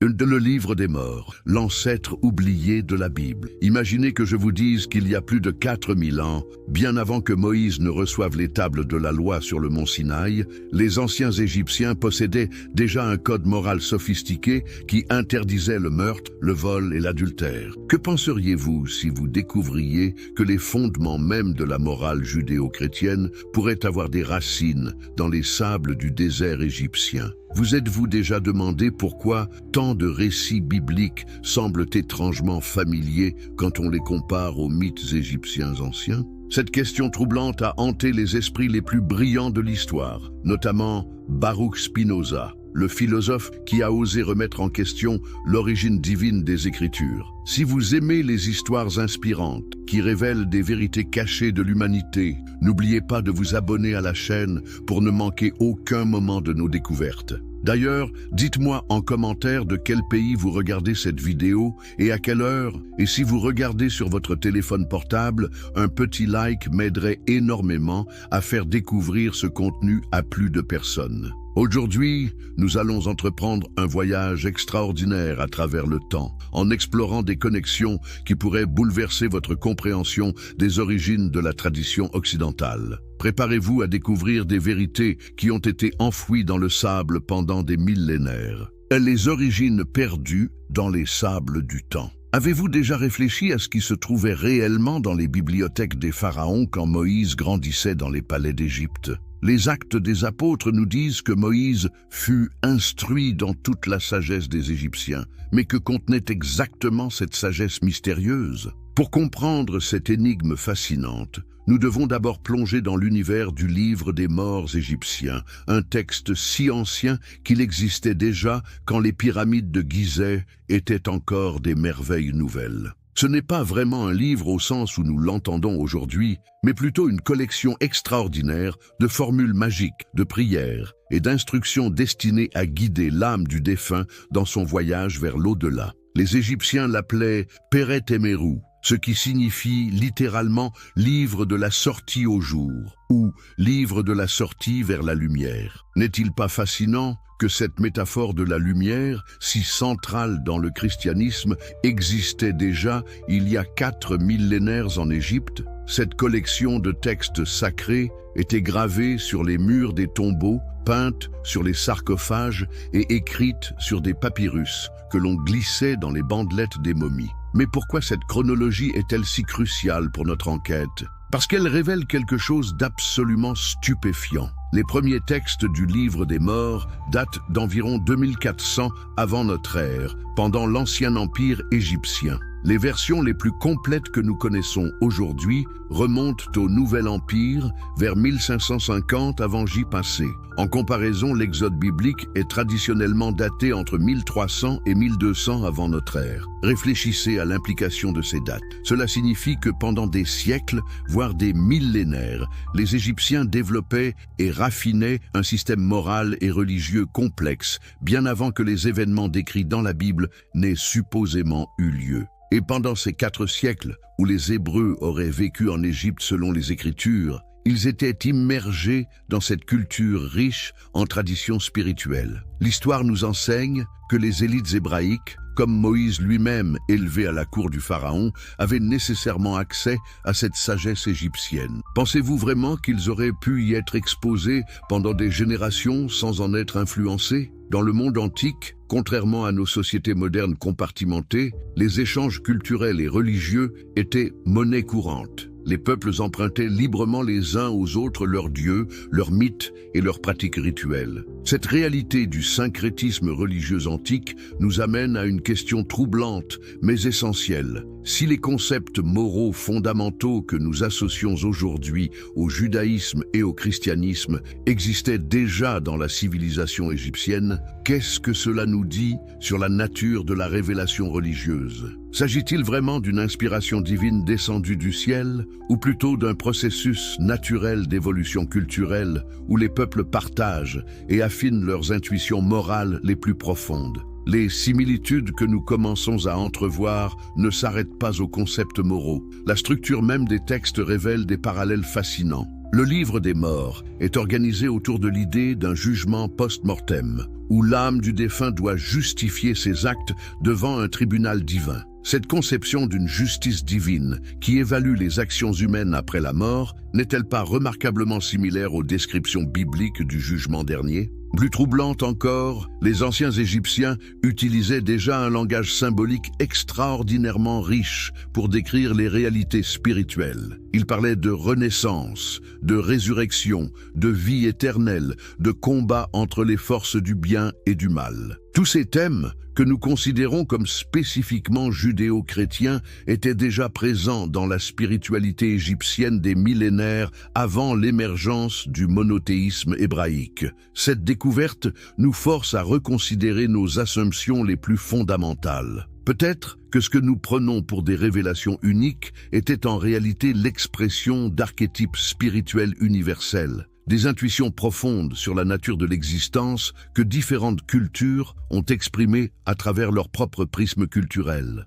Le livre des morts, l'ancêtre oublié de la Bible. Imaginez que je vous dise qu'il y a plus de 4000 ans, bien avant que Moïse ne reçoive les tables de la loi sur le mont Sinaï, les anciens Égyptiens possédaient déjà un code moral sophistiqué qui interdisait le meurtre, le vol et l'adultère. Que penseriez-vous si vous découvriez que les fondements même de la morale judéo-chrétienne pourraient avoir des racines dans les sables du désert égyptien? Vous êtes-vous déjà demandé pourquoi tant de récits bibliques semblent étrangement familiers quand on les compare aux mythes égyptiens anciens? Cette question troublante a hanté les esprits les plus brillants de l'histoire, notamment Baruch Spinoza, le philosophe qui a osé remettre en question l'origine divine des Écritures. Si vous aimez les histoires inspirantes qui révèlent des vérités cachées de l'humanité, n'oubliez pas de vous abonner à la chaîne pour ne manquer aucun moment de nos découvertes. D'ailleurs, dites-moi en commentaire de quel pays vous regardez cette vidéo et à quelle heure. Et si vous regardez sur votre téléphone portable, un petit like m'aiderait énormément à faire découvrir ce contenu à plus de personnes. Aujourd'hui, nous allons entreprendre un voyage extraordinaire à travers le temps, en explorant des connexions qui pourraient bouleverser votre compréhension des origines de la tradition occidentale. Préparez-vous à découvrir des vérités qui ont été enfouies dans le sable pendant des millénaires. Les origines perdues dans les sables du temps. Avez-vous déjà réfléchi à ce qui se trouvait réellement dans les bibliothèques des pharaons quand Moïse grandissait dans les palais d'Égypte? Les Actes des Apôtres nous disent que Moïse fut instruit dans toute la sagesse des Égyptiens. Mais que contenait exactement cette sagesse mystérieuse? Pour comprendre cette énigme fascinante, nous devons d'abord plonger dans l'univers du livre des morts égyptiens, un texte si ancien qu'il existait déjà quand les pyramides de Gizeh étaient encore des merveilles nouvelles. Ce n'est pas vraiment un livre au sens où nous l'entendons aujourd'hui, mais plutôt une collection extraordinaire de formules magiques, de prières et d'instructions destinées à guider l'âme du défunt dans son voyage vers l'au-delà. Les Égyptiens l'appelaient Peret Emeru, ce qui signifie littéralement « livre de la sortie au jour » ou « livre de la sortie vers la lumière ». N'est-il pas fascinant que cette métaphore de la lumière, si centrale dans le christianisme, existait déjà il y a 4 millénaires en Égypte? Cette collection de textes sacrés était gravée sur les murs des tombeaux, peinte sur les sarcophages et écrite sur des papyrus que l'on glissait dans les bandelettes des momies. Mais pourquoi cette chronologie est-elle si cruciale pour notre enquête? Parce qu'elle révèle quelque chose d'absolument stupéfiant. Les premiers textes du livre des morts datent d'environ 2400 avant notre ère, pendant l'Ancien Empire égyptien. Les versions les plus complètes que nous connaissons aujourd'hui remontent au Nouvel Empire vers 1550 avant J.-P. En comparaison, l'Exode biblique est traditionnellement daté entre 1300 et 1200 avant notre ère. Réfléchissez à l'implication de ces dates. Cela signifie que pendant des siècles, voire des millénaires, les Égyptiens développaient et raffinaient un système moral et religieux complexe, bien avant que les événements décrits dans la Bible n'aient supposément eu lieu. Et pendant ces 4 siècles, où les Hébreux auraient vécu en Égypte selon les Écritures, ils étaient immergés dans cette culture riche en traditions spirituelles. L'histoire nous enseigne que les élites hébraïques, comme Moïse lui-même élevé à la cour du Pharaon, avaient nécessairement accès à cette sagesse égyptienne. Pensez-vous vraiment qu'ils auraient pu y être exposés pendant des générations sans en être influencés? Dans le monde antique, contrairement à nos sociétés modernes compartimentées, les échanges culturels et religieux étaient monnaie courante. Les peuples empruntaient librement les uns aux autres leurs dieux, leurs mythes et leurs pratiques rituelles. Cette réalité du syncrétisme religieux antique nous amène à une question troublante, mais essentielle. Si les concepts moraux fondamentaux que nous associons aujourd'hui au judaïsme et au christianisme existaient déjà dans la civilisation égyptienne, qu'est-ce que cela nous dit sur la nature de la révélation religieuse? S'agit-il vraiment d'une inspiration divine descendue du ciel, ou plutôt d'un processus naturel d'évolution culturelle où les peuples partagent et affinent leurs intuitions morales les plus profondes? Les similitudes que nous commençons à entrevoir ne s'arrêtent pas aux concepts moraux. La structure même des textes révèle des parallèles fascinants. Le livre des morts est organisé autour de l'idée d'un jugement post-mortem, où l'âme du défunt doit justifier ses actes devant un tribunal divin. Cette conception d'une justice divine qui évalue les actions humaines après la mort n'est-elle pas remarquablement similaire aux descriptions bibliques du jugement dernier? Plus troublante encore, les anciens Égyptiens utilisaient déjà un langage symbolique extraordinairement riche pour décrire les réalités spirituelles. Ils parlaient de renaissance, de résurrection, de vie éternelle, de combat entre les forces du bien et du mal. Tous ces thèmes, que nous considérons comme spécifiquement judéo-chrétiens, étaient déjà présents dans la spiritualité égyptienne des millénaires avant l'émergence du monothéisme hébraïque. Cette découverte nous force à reconsidérer nos assumptions les plus fondamentales. Peut-être que ce que nous prenons pour des révélations uniques était en réalité l'expression d'archétypes spirituels universels, des intuitions profondes sur la nature de l'existence que différentes cultures ont exprimées à travers leur propre prisme culturel.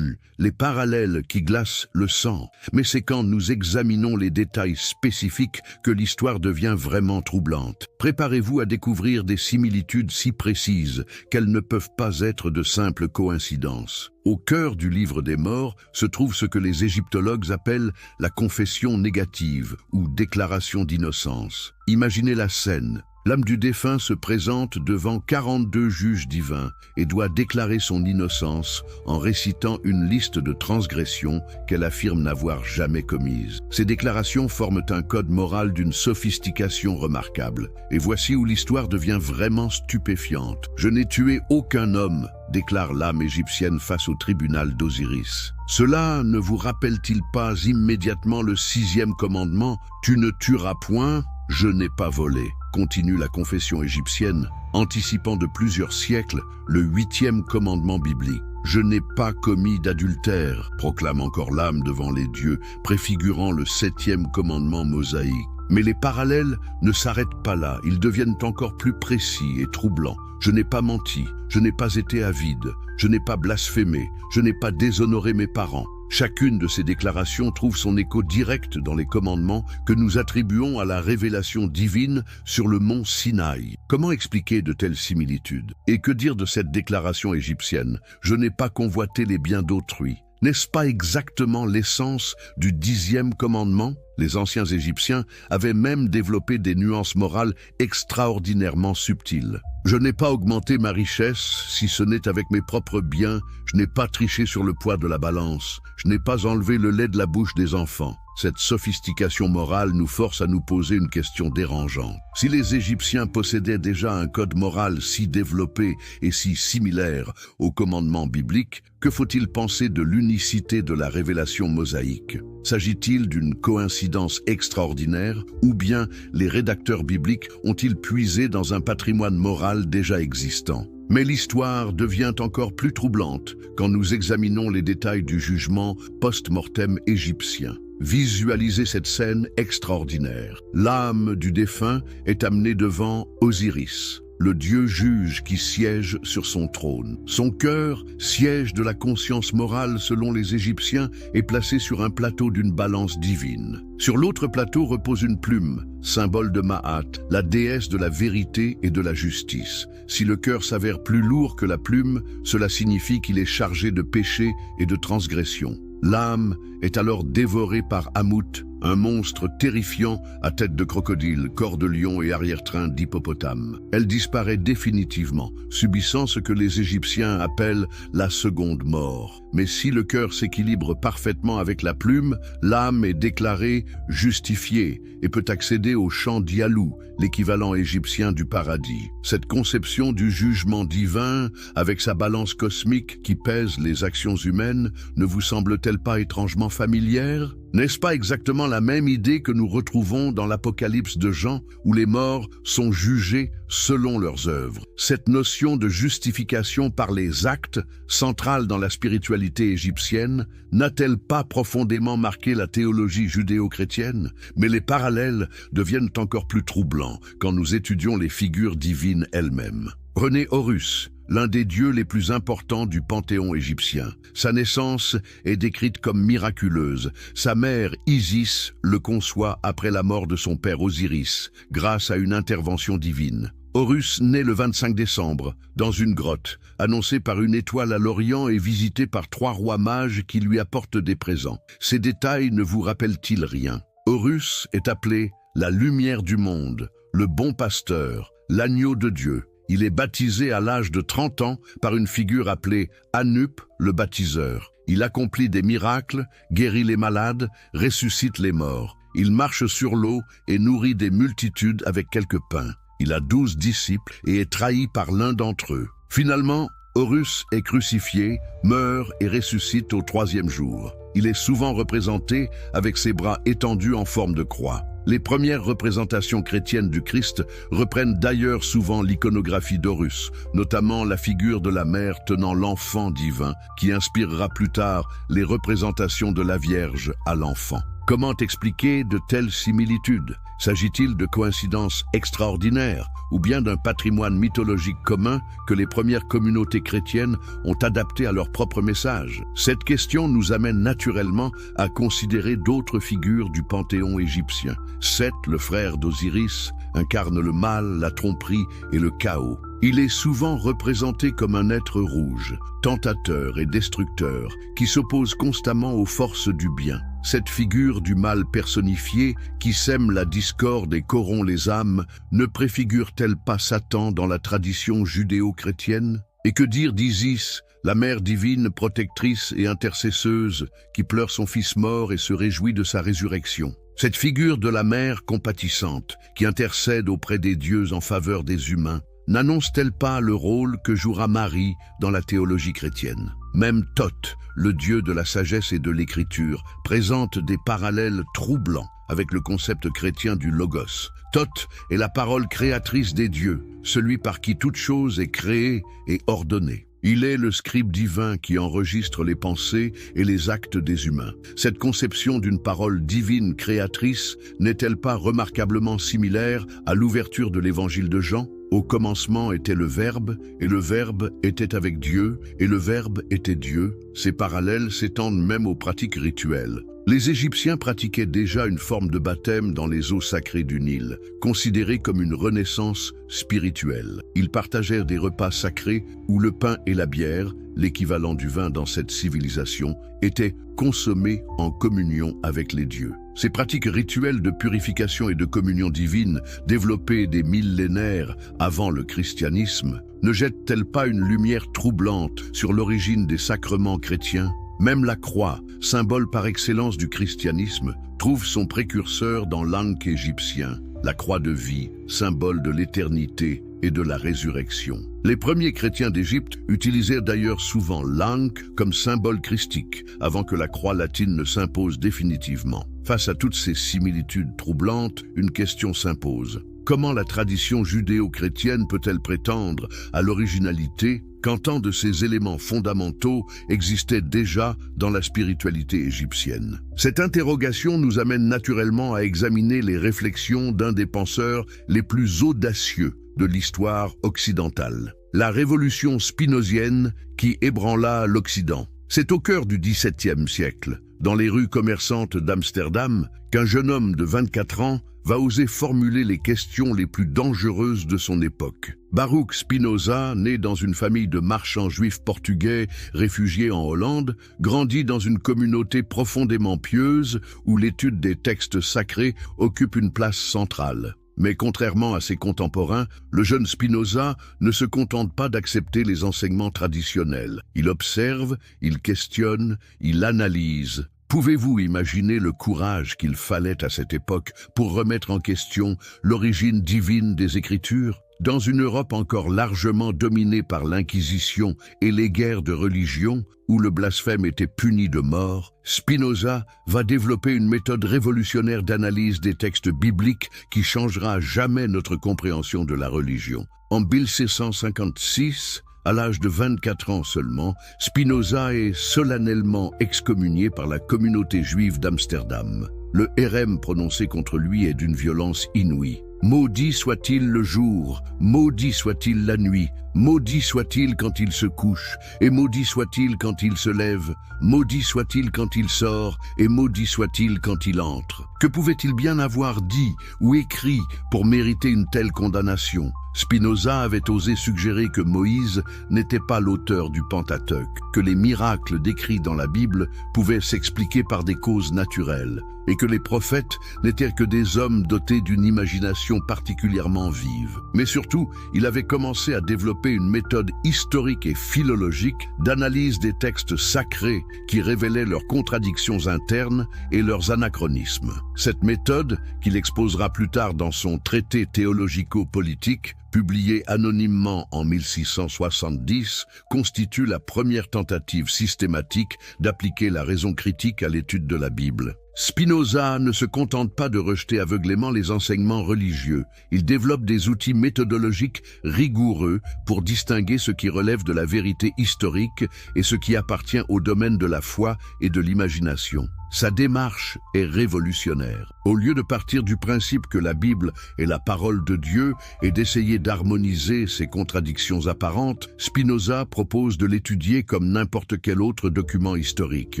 Les parallèles qui glacent le sang, mais c'est quand nous examinons les détails spécifiques que l'histoire devient vraiment troublante. Préparez-vous à découvrir des similitudes si précises qu'elles ne peuvent pas être de simples coïncidences. Au cœur du livre des morts se trouve ce que les égyptologues appellent la confession négative ou déclaration d'innocence. Imaginez la scène. L'âme du défunt se présente devant 42 juges divins et doit déclarer son innocence en récitant une liste de transgressions qu'elle affirme n'avoir jamais commises. Ces déclarations forment un code moral d'une sophistication remarquable. Et voici où l'histoire devient vraiment stupéfiante. « Je n'ai tué aucun homme », déclare l'âme égyptienne face au tribunal d'Osiris. Cela ne vous rappelle-t-il pas immédiatement le 6e commandement « Tu ne tueras point, je n'ai pas volé ». Continue la confession égyptienne, anticipant de plusieurs siècles le 8e commandement biblique. « Je n'ai pas commis d'adultère », proclame encore l'âme devant les dieux, préfigurant le 7e commandement mosaïque. Mais les parallèles ne s'arrêtent pas là, ils deviennent encore plus précis et troublants. « Je n'ai pas menti, je n'ai pas été avide, je n'ai pas blasphémé, je n'ai pas déshonoré mes parents. » Chacune de ces déclarations trouve son écho direct dans les commandements que nous attribuons à la révélation divine sur le mont Sinaï. Comment expliquer de telles similitudes? Et que dire de cette déclaration égyptienne? « Je n'ai pas convoité les biens d'autrui ». N'est-ce pas exactement l'essence du 10e commandement? Les anciens Égyptiens avaient même développé des nuances morales extraordinairement subtiles. Je n'ai pas augmenté ma richesse, si ce n'est avec mes propres biens, je n'ai pas triché sur le poids de la balance, je n'ai pas enlevé le lait de la bouche des enfants. Cette sophistication morale nous force à nous poser une question dérangeante. Si les Égyptiens possédaient déjà un code moral si développé et si similaire aux commandements bibliques, que faut-il penser de l'unicité de la révélation mosaïque? S'agit-il d'une coïncidence extraordinaire ou bien les rédacteurs bibliques ont-ils puisé dans un patrimoine moral déjà existant? Mais l'histoire devient encore plus troublante quand nous examinons les détails du jugement post-mortem égyptien. Visualisez cette scène extraordinaire. L'âme du défunt est amenée devant Osiris, le dieu juge qui siège sur son trône. Son cœur, siège de la conscience morale selon les Égyptiens, est placé sur un plateau d'une balance divine. Sur l'autre plateau repose une plume, symbole de Ma'at, la déesse de la vérité et de la justice. Si le cœur s'avère plus lourd que la plume, cela signifie qu'il est chargé de péché et de transgression. L'âme est alors dévorée par Hamout, un monstre terrifiant à tête de crocodile, corps de lion et arrière-train d'hippopotame. Elle disparaît définitivement, subissant ce que les Égyptiens appellent la seconde mort. Mais si le cœur s'équilibre parfaitement avec la plume, l'âme est déclarée justifiée et peut accéder au champ d'Yalou, l'équivalent égyptien du paradis. Cette conception du jugement divin, avec sa balance cosmique qui pèse les actions humaines, ne vous semble-t-elle pas étrangement familière? N'est-ce pas exactement la même idée que nous retrouvons dans l'Apocalypse de Jean, où les morts sont jugés selon leurs œuvres? Cette notion de justification par les actes, centrale dans la spiritualité égyptienne, n'a-t-elle pas profondément marqué la théologie judéo-chrétienne? Mais les parallèles deviennent encore plus troublants quand nous étudions les figures divines elles-mêmes. Prenez Horus, l'un des dieux les plus importants du panthéon égyptien. Sa naissance est décrite comme miraculeuse. Sa mère, Isis, le conçoit après la mort de son père Osiris, grâce à une intervention divine. Horus naît le 25 décembre, dans une grotte, annoncée par une étoile à l'Orient et visitée par 3 rois mages qui lui apportent des présents. Ces détails ne vous rappellent-ils rien? Horus est appelé la lumière du monde, le bon pasteur, l'agneau de Dieu. Il est baptisé à l'âge de 30 ans par une figure appelée Anup, le baptiseur. Il accomplit des miracles, guérit les malades, ressuscite les morts. Il marche sur l'eau et nourrit des multitudes avec quelques pains. Il a 12 disciples et est trahi par l'un d'entre eux. Finalement, Horus est crucifié, meurt et ressuscite au 3e jour. Il est souvent représenté avec ses bras étendus en forme de croix. Les premières représentations chrétiennes du Christ reprennent d'ailleurs souvent l'iconographie d'Horus, notamment la figure de la mère tenant l'enfant divin, qui inspirera plus tard les représentations de la Vierge à l'enfant. Comment expliquer de telles similitudes? S'agit-il de coïncidences extraordinaires ou bien d'un patrimoine mythologique commun que les premières communautés chrétiennes ont adapté à leur propre message? Cette question nous amène naturellement à considérer d'autres figures du panthéon égyptien. Seth, le frère d'Osiris, incarne le mal, la tromperie et le chaos. Il est souvent représenté comme un être rouge, tentateur et destructeur, qui s'oppose constamment aux forces du bien. Cette figure du mal personnifié, qui sème la discorde et corrompt les âmes, ne préfigure-t-elle pas Satan dans la tradition judéo-chrétienne? Et que dire d'Isis, la mère divine, protectrice et intercesseuse, qui pleure son fils mort et se réjouit de sa résurrection? Cette figure de la mère compatissante, qui intercède auprès des dieux en faveur des humains, n'annonce-t-elle pas le rôle que jouera Marie dans la théologie chrétienne? Même Thoth, le dieu de la sagesse et de l'écriture, présente des parallèles troublants avec le concept chrétien du logos. Thoth est la parole créatrice des dieux, celui par qui toute chose est créée et ordonnée. Il est le scribe divin qui enregistre les pensées et les actes des humains. Cette conception d'une parole divine créatrice n'est-elle pas remarquablement similaire à l'ouverture de l'évangile de Jean? Au commencement était le Verbe, et le Verbe était avec Dieu, et le Verbe était Dieu. Ces parallèles s'étendent même aux pratiques rituelles. Les Égyptiens pratiquaient déjà une forme de baptême dans les eaux sacrées du Nil, considérée comme une renaissance spirituelle. Ils partagèrent des repas sacrés où le pain et la bière, l'équivalent du vin dans cette civilisation, étaient consommés en communion avec les dieux. Ces pratiques rituelles de purification et de communion divine, développées des millénaires avant le christianisme, ne jettent-elles pas une lumière troublante sur l'origine des sacrements chrétiens? Même la croix, symbole par excellence du christianisme, trouve son précurseur dans l'Ankh égyptien, la croix de vie, symbole de l'éternité et de la résurrection. Les premiers chrétiens d'Égypte utilisèrent d'ailleurs souvent l'Ankh comme symbole christique, avant que la croix latine ne s'impose définitivement. Face à toutes ces similitudes troublantes, une question s'impose. Comment la tradition judéo-chrétienne peut-elle prétendre à l'originalité quand tant de ces éléments fondamentaux existaient déjà dans la spiritualité égyptienne? Cette interrogation nous amène naturellement à examiner les réflexions d'un des penseurs les plus audacieux de l'histoire occidentale, la révolution spinozienne qui ébranla l'Occident. C'est au cœur du XVIIe siècle, dans les rues commerçantes d'Amsterdam, qu'un jeune homme de 24 ans va oser formuler les questions les plus dangereuses de son époque. Baruch Spinoza, né dans une famille de marchands juifs portugais réfugiés en Hollande, grandit dans une communauté profondément pieuse où l'étude des textes sacrés occupe une place centrale. Mais contrairement à ses contemporains, le jeune Spinoza ne se contente pas d'accepter les enseignements traditionnels. Il observe, il questionne, il analyse. Pouvez-vous imaginer le courage qu'il fallait à cette époque pour remettre en question l'origine divine des Écritures? Dans une Europe encore largement dominée par l'Inquisition et les guerres de religion, où le blasphème était puni de mort, Spinoza va développer une méthode révolutionnaire d'analyse des textes bibliques qui changera à jamais notre compréhension de la religion. En 1656, à l'âge de 24 ans seulement, Spinoza est solennellement excommunié par la communauté juive d'Amsterdam. Le hérem prononcé contre lui est d'une violence inouïe. Maudit soit-il le jour, maudit soit-il la nuit, maudit soit-il quand il se couche, et maudit soit-il quand il se lève, maudit soit-il quand il sort, et maudit soit-il quand il entre. Que pouvait-il bien avoir dit ou écrit pour mériter une telle condamnation? Spinoza avait osé suggérer que Moïse n'était pas l'auteur du Pentateuque, que les miracles décrits dans la Bible pouvaient s'expliquer par des causes naturelles, et que les prophètes n'étaient que des hommes dotés d'une imagination particulièrement vive. Mais surtout, il avait commencé à développer une méthode historique et philologique d'analyse des textes sacrés qui révélaient leurs contradictions internes et leurs anachronismes. Cette méthode, qu'il exposera plus tard dans son traité théologico-politique, publié anonymement en 1670, constitue la première tentative systématique d'appliquer la raison critique à l'étude de la Bible. Spinoza ne se contente pas de rejeter aveuglément les enseignements religieux. Il développe des outils méthodologiques rigoureux pour distinguer ce qui relève de la vérité historique et ce qui appartient au domaine de la foi et de l'imagination. Sa démarche est révolutionnaire. Au lieu de partir du principe que la Bible est la parole de Dieu et d'essayer d'harmoniser ses contradictions apparentes, Spinoza propose de l'étudier comme n'importe quel autre document historique.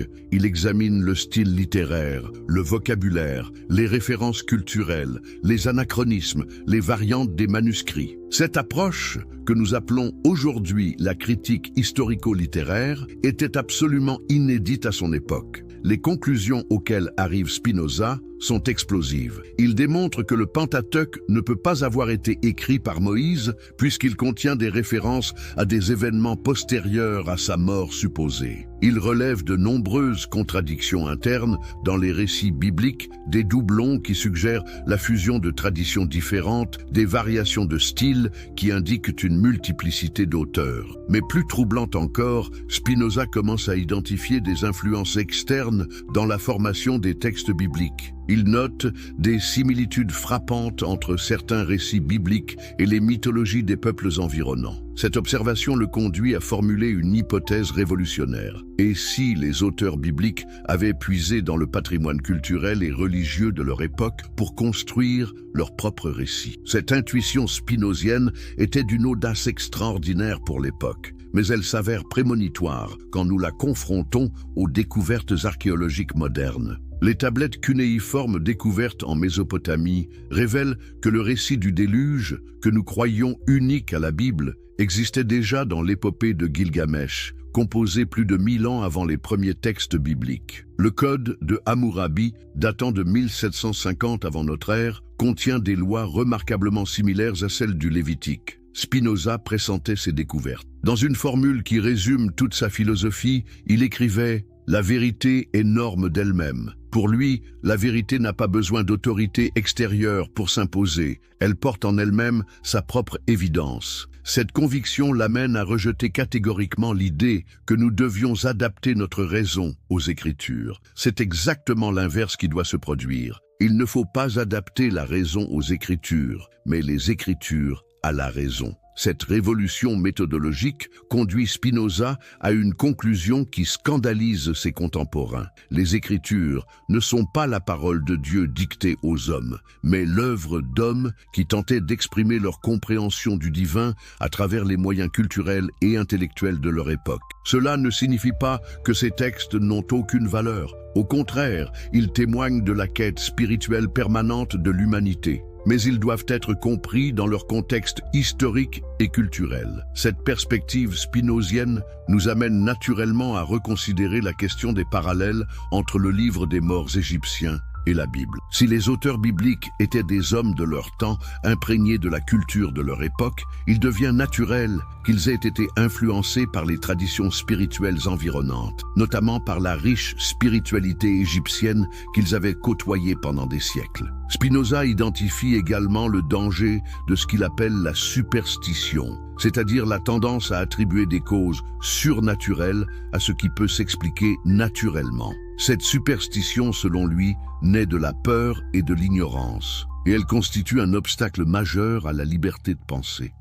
Il examine le style littéraire, le vocabulaire, les références culturelles, les anachronismes, les variantes des manuscrits. Cette approche, que nous appelons aujourd'hui la critique historico-littéraire, était absolument inédite à son époque. Les conclusions auxquelles arrive Spinoza sont explosives. Il démontre que le Pentateuque ne peut pas avoir été écrit par Moïse puisqu'il contient des références à des événements postérieurs à sa mort supposée. Il relève de nombreuses contradictions internes dans les récits bibliques, des doublons qui suggèrent la fusion de traditions différentes, des variations de style qui indiquent une multiplicité d'auteurs. Mais plus troublant encore, Spinoza commence à identifier des influences externes dans la formation des textes bibliques. Il note des similitudes frappantes entre certains récits bibliques et les mythologies des peuples environnants. Cette observation le conduit à formuler une hypothèse révolutionnaire. Et si les auteurs bibliques avaient puisé dans le patrimoine culturel et religieux de leur époque pour construire leur propre récit? Cette intuition spinozienne était d'une audace extraordinaire pour l'époque, mais elle s'avère prémonitoire quand nous la confrontons aux découvertes archéologiques modernes. Les tablettes cunéiformes découvertes en Mésopotamie révèlent que le récit du déluge, que nous croyions unique à la Bible, existait déjà dans l'épopée de Gilgamesh, composée plus de 1000 ans avant les premiers textes bibliques. Le code de Hammurabi, datant de 1750 avant notre ère, contient des lois remarquablement similaires à celles du Lévitique. Spinoza pressentait ces découvertes. Dans une formule qui résume toute sa philosophie, il écrivait « La vérité est norme d'elle-même ». Pour lui, la vérité n'a pas besoin d'autorité extérieure pour s'imposer. Elle porte en elle-même sa propre évidence. Cette conviction l'amène à rejeter catégoriquement l'idée que nous devions adapter notre raison aux Écritures. C'est exactement l'inverse qui doit se produire. Il ne faut pas adapter la raison aux Écritures, mais les Écritures à la raison. Cette révolution méthodologique conduit Spinoza à une conclusion qui scandalise ses contemporains. Les Écritures ne sont pas la parole de Dieu dictée aux hommes, mais l'œuvre d'hommes qui tentaient d'exprimer leur compréhension du divin à travers les moyens culturels et intellectuels de leur époque. Cela ne signifie pas que ces textes n'ont aucune valeur. Au contraire, ils témoignent de la quête spirituelle permanente de l'humanité. Mais ils doivent être compris dans leur contexte historique et culturel. Cette perspective spinozienne nous amène naturellement à reconsidérer la question des parallèles entre le livre des morts égyptiens et la Bible. Si les auteurs bibliques étaient des hommes de leur temps, imprégnés de la culture de leur époque, il devient naturel qu'ils aient été influencés par les traditions spirituelles environnantes, notamment par la riche spiritualité égyptienne qu'ils avaient côtoyée pendant des siècles. Spinoza identifie également le danger de ce qu'il appelle la superstition, c'est-à-dire la tendance à attribuer des causes surnaturelles à ce qui peut s'expliquer naturellement. Cette superstition, selon lui, naît de la peur et de l'ignorance, et elle constitue un obstacle majeur à la liberté de penser.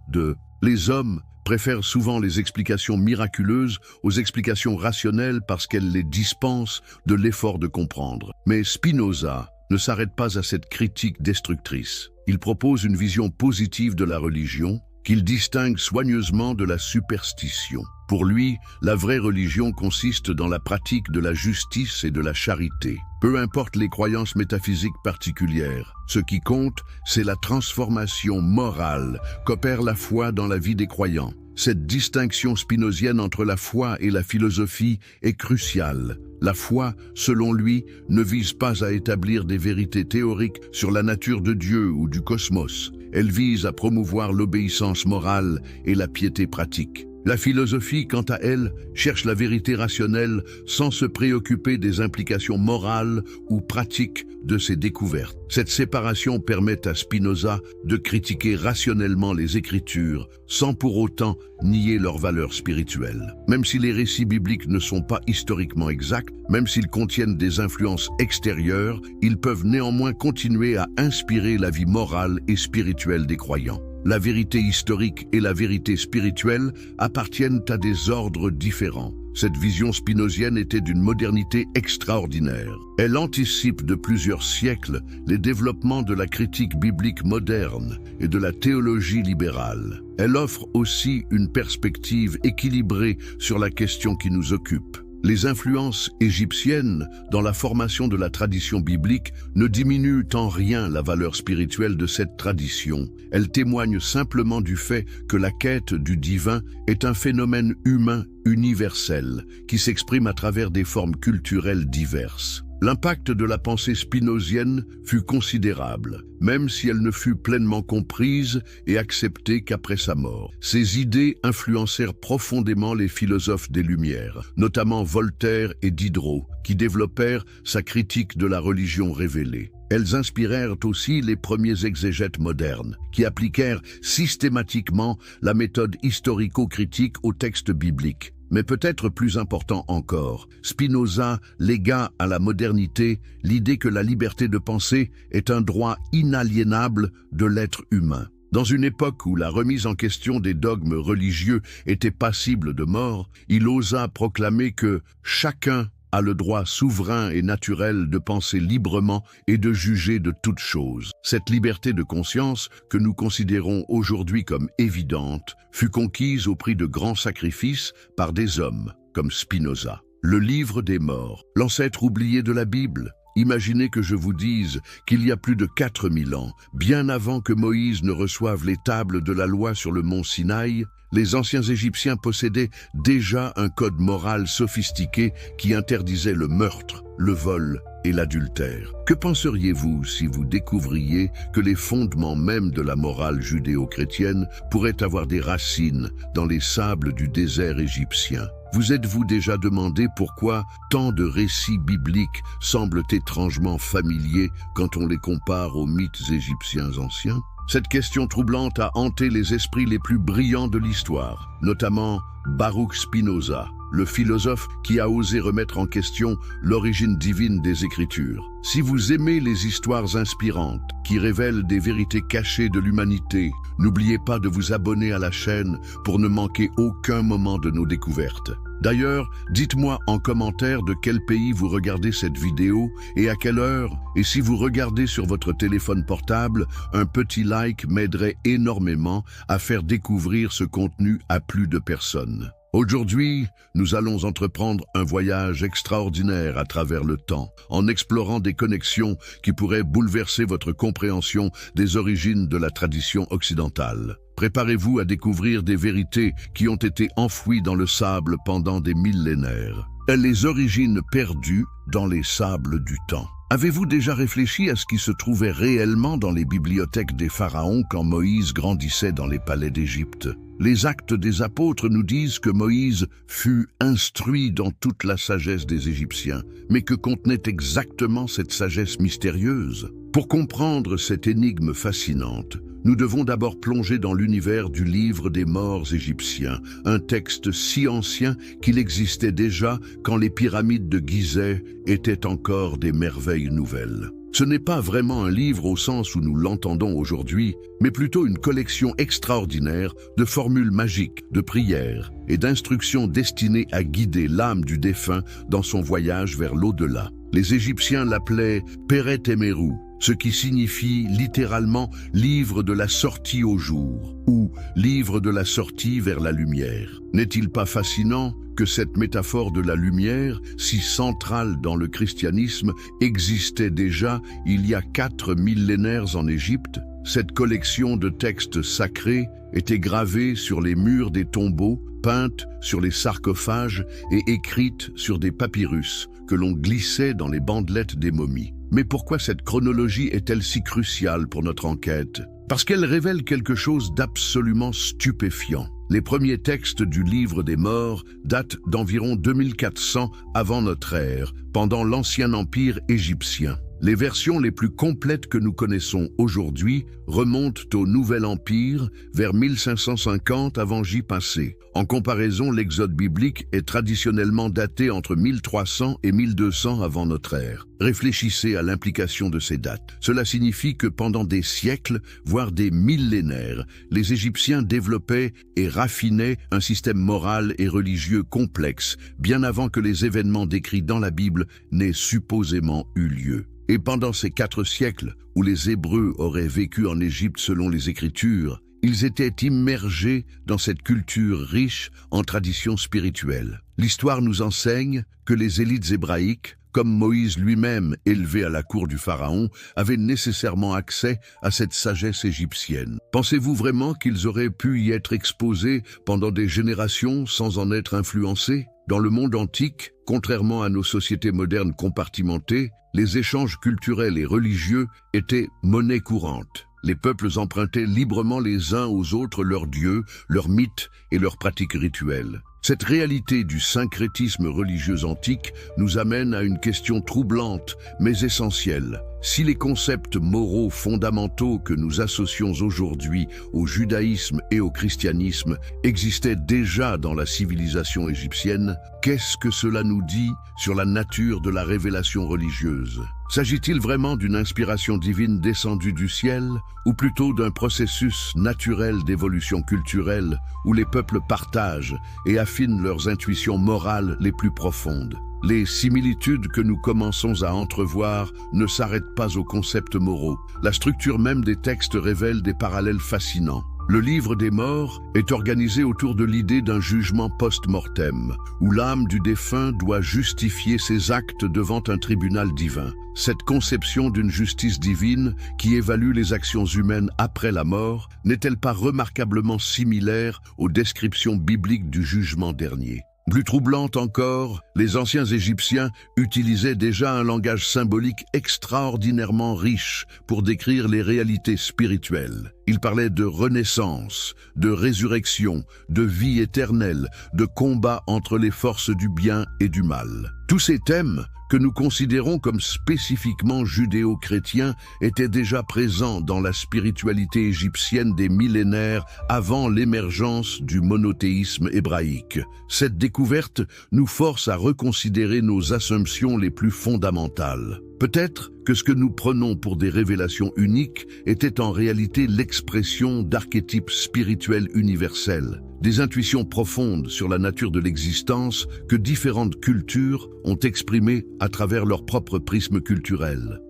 Les hommes préfèrent souvent les explications miraculeuses aux explications rationnelles parce qu'elles les dispensent de l'effort de comprendre. Mais Spinoza ne s'arrête pas à cette critique destructrice. Il propose une vision positive de la religion qu'il distingue soigneusement de la superstition. Pour lui, la vraie religion consiste dans la pratique de la justice et de la charité. Peu importe les croyances métaphysiques particulières, ce qui compte, c'est la transformation morale qu'opère la foi dans la vie des croyants. Cette distinction spinozienne entre la foi et la philosophie est cruciale. La foi, selon lui, ne vise pas à établir des vérités théoriques sur la nature de Dieu ou du cosmos. Elle vise à promouvoir l'obéissance morale et la piété pratique. La philosophie, quant à elle, cherche la vérité rationnelle sans se préoccuper des implications morales ou pratiques de ses découvertes. Cette séparation permet à Spinoza de critiquer rationnellement les Écritures sans pour autant nier leur valeur spirituelle. Même si les récits bibliques ne sont pas historiquement exacts, même s'ils contiennent des influences extérieures, ils peuvent néanmoins continuer à inspirer la vie morale et spirituelle des croyants. La vérité historique et la vérité spirituelle appartiennent à des ordres différents. Cette vision spinozienne était d'une modernité extraordinaire. Elle anticipe de plusieurs siècles les développements de la critique biblique moderne et de la théologie libérale. Elle offre aussi une perspective équilibrée sur la question qui nous occupe. Les influences égyptiennes dans la formation de la tradition biblique ne diminuent en rien la valeur spirituelle de cette tradition. Elles témoignent simplement du fait que la quête du divin est un phénomène humain universel qui s'exprime à travers des formes culturelles diverses. L'impact de la pensée spinozienne fut considérable, même si elle ne fut pleinement comprise et acceptée qu'après sa mort. Ses idées influencèrent profondément les philosophes des Lumières, notamment Voltaire et Diderot, qui développèrent sa critique de la religion révélée. Elles inspirèrent aussi les premiers exégètes modernes, qui appliquèrent systématiquement la méthode historico-critique aux textes bibliques. Mais peut-être plus important encore, Spinoza légua à la modernité l'idée que la liberté de penser est un droit inaliénable de l'être humain. Dans une époque où la remise en question des dogmes religieux était passible de mort, il osa proclamer que chacun a le droit souverain et naturel de penser librement et de juger de toutes choses. Cette liberté de conscience, que nous considérons aujourd'hui comme évidente, fut conquise au prix de grands sacrifices par des hommes comme Spinoza. Le livre des morts, l'ancêtre oublié de la Bible. Imaginez que je vous dise qu'il y a plus de 4000 ans, bien avant que Moïse ne reçoive les tables de la loi sur le mont Sinaï, les anciens Égyptiens possédaient déjà un code moral sophistiqué qui interdisait le meurtre, le vol et l'adultère. Que penseriez-vous si vous découvriez que les fondements même de la morale judéo-chrétienne pourraient avoir des racines dans les sables du désert égyptien? Vous êtes-vous déjà demandé pourquoi tant de récits bibliques semblent étrangement familiers quand on les compare aux mythes égyptiens anciens? Cette question troublante a hanté les esprits les plus brillants de l'histoire, notamment Baruch Spinoza, le philosophe qui a osé remettre en question l'origine divine des Écritures. Si vous aimez les histoires inspirantes qui révèlent des vérités cachées de l'humanité, n'oubliez pas de vous abonner à la chaîne pour ne manquer aucun moment de nos découvertes. D'ailleurs, dites-moi en commentaire de quel pays vous regardez cette vidéo et à quelle heure. Et si vous regardez sur votre téléphone portable, un petit like m'aiderait énormément à faire découvrir ce contenu à plus de personnes. Aujourd'hui, nous allons entreprendre un voyage extraordinaire à travers le temps, en explorant des connexions qui pourraient bouleverser votre compréhension des origines de la tradition occidentale. Préparez-vous à découvrir des vérités qui ont été enfouies dans le sable pendant des millénaires. Les origines perdues dans les sables du temps. Avez-vous déjà réfléchi à ce qui se trouvait réellement dans les bibliothèques des pharaons quand Moïse grandissait dans les palais d'Égypte? Les Actes des Apôtres nous disent que Moïse fut instruit dans toute la sagesse des Égyptiens. Mais que contenait exactement cette sagesse mystérieuse? Pour comprendre cette énigme fascinante, nous devons d'abord plonger dans l'univers du livre des morts égyptiens, un texte si ancien qu'il existait déjà quand les pyramides de Gizeh étaient encore des merveilles nouvelles. Ce n'est pas vraiment un livre au sens où nous l'entendons aujourd'hui, mais plutôt une collection extraordinaire de formules magiques, de prières et d'instructions destinées à guider l'âme du défunt dans son voyage vers l'au-delà. Les Égyptiens l'appelaient Peret Emeru, ce qui signifie littéralement « livre de la sortie au jour » ou « livre de la sortie vers la lumière ». N'est-il pas fascinant que cette métaphore de la lumière, si centrale dans le christianisme, existait déjà il y a 4 millénaires en Égypte? Cette collection de textes sacrés était gravée sur les murs des tombeaux, peinte sur les sarcophages et écrite sur des papyrus que l'on glissait dans les bandelettes des momies. Mais pourquoi cette chronologie est-elle si cruciale pour notre enquête? Parce qu'elle révèle quelque chose d'absolument stupéfiant. Les premiers textes du livre des morts datent d'environ 2400 avant notre ère, pendant l'Ancien Empire égyptien. Les versions les plus complètes que nous connaissons aujourd'hui remontent au Nouvel Empire vers 1550 avant J.-C. En comparaison, l'Exode biblique est traditionnellement daté entre 1300 et 1200 avant notre ère. Réfléchissez à l'implication de ces dates. Cela signifie que pendant des siècles, voire des millénaires, les Égyptiens développaient et raffinaient un système moral et religieux complexe, bien avant que les événements décrits dans la Bible n'aient supposément eu lieu. Et pendant ces 4 siècles, où les Hébreux auraient vécu en Égypte selon les Écritures, ils étaient immergés dans cette culture riche en traditions spirituelles. L'histoire nous enseigne que les élites hébraïques, comme Moïse lui-même élevé à la cour du Pharaon, avaient nécessairement accès à cette sagesse égyptienne. Pensez-vous vraiment qu'ils auraient pu y être exposés pendant des générations sans en être influencés? Dans le monde antique, contrairement à nos sociétés modernes compartimentées, les échanges culturels et religieux étaient monnaie courante. Les peuples empruntaient librement les uns aux autres leurs dieux, leurs mythes et leurs pratiques rituelles. Cette réalité du syncrétisme religieux antique nous amène à une question troublante, mais essentielle. Si les concepts moraux fondamentaux que nous associons aujourd'hui au judaïsme et au christianisme existaient déjà dans la civilisation égyptienne, qu'est-ce que cela nous dit sur la nature de la révélation religieuse? S'agit-il vraiment d'une inspiration divine descendue du ciel, ou plutôt d'un processus naturel d'évolution culturelle où les peuples partagent et affinent leurs intuitions morales les plus profondes? Les similitudes que nous commençons à entrevoir ne s'arrêtent pas aux concepts moraux. La structure même des textes révèle des parallèles fascinants. Le livre des morts est organisé autour de l'idée d'un jugement post-mortem, où l'âme du défunt doit justifier ses actes devant un tribunal divin. Cette conception d'une justice divine qui évalue les actions humaines après la mort n'est-elle pas remarquablement similaire aux descriptions bibliques du jugement dernier? Plus troublante encore, les anciens Égyptiens utilisaient déjà un langage symbolique extraordinairement riche pour décrire les réalités spirituelles. Ils parlaient de renaissance, de résurrection, de vie éternelle, de combat entre les forces du bien et du mal. Tous ces thèmes, que nous considérons comme spécifiquement judéo-chrétiens, étaient déjà présents dans la spiritualité égyptienne des millénaires avant l'émergence du monothéisme hébraïque. Cette découverte nous force à reconsidérer nos assumptions les plus fondamentales. Peut-être que ce que nous prenons pour des révélations uniques était en réalité l'expression d'archétypes spirituels universels, des intuitions profondes sur la nature de l'existence que différentes cultures ont exprimées à travers leur propre prisme culturel.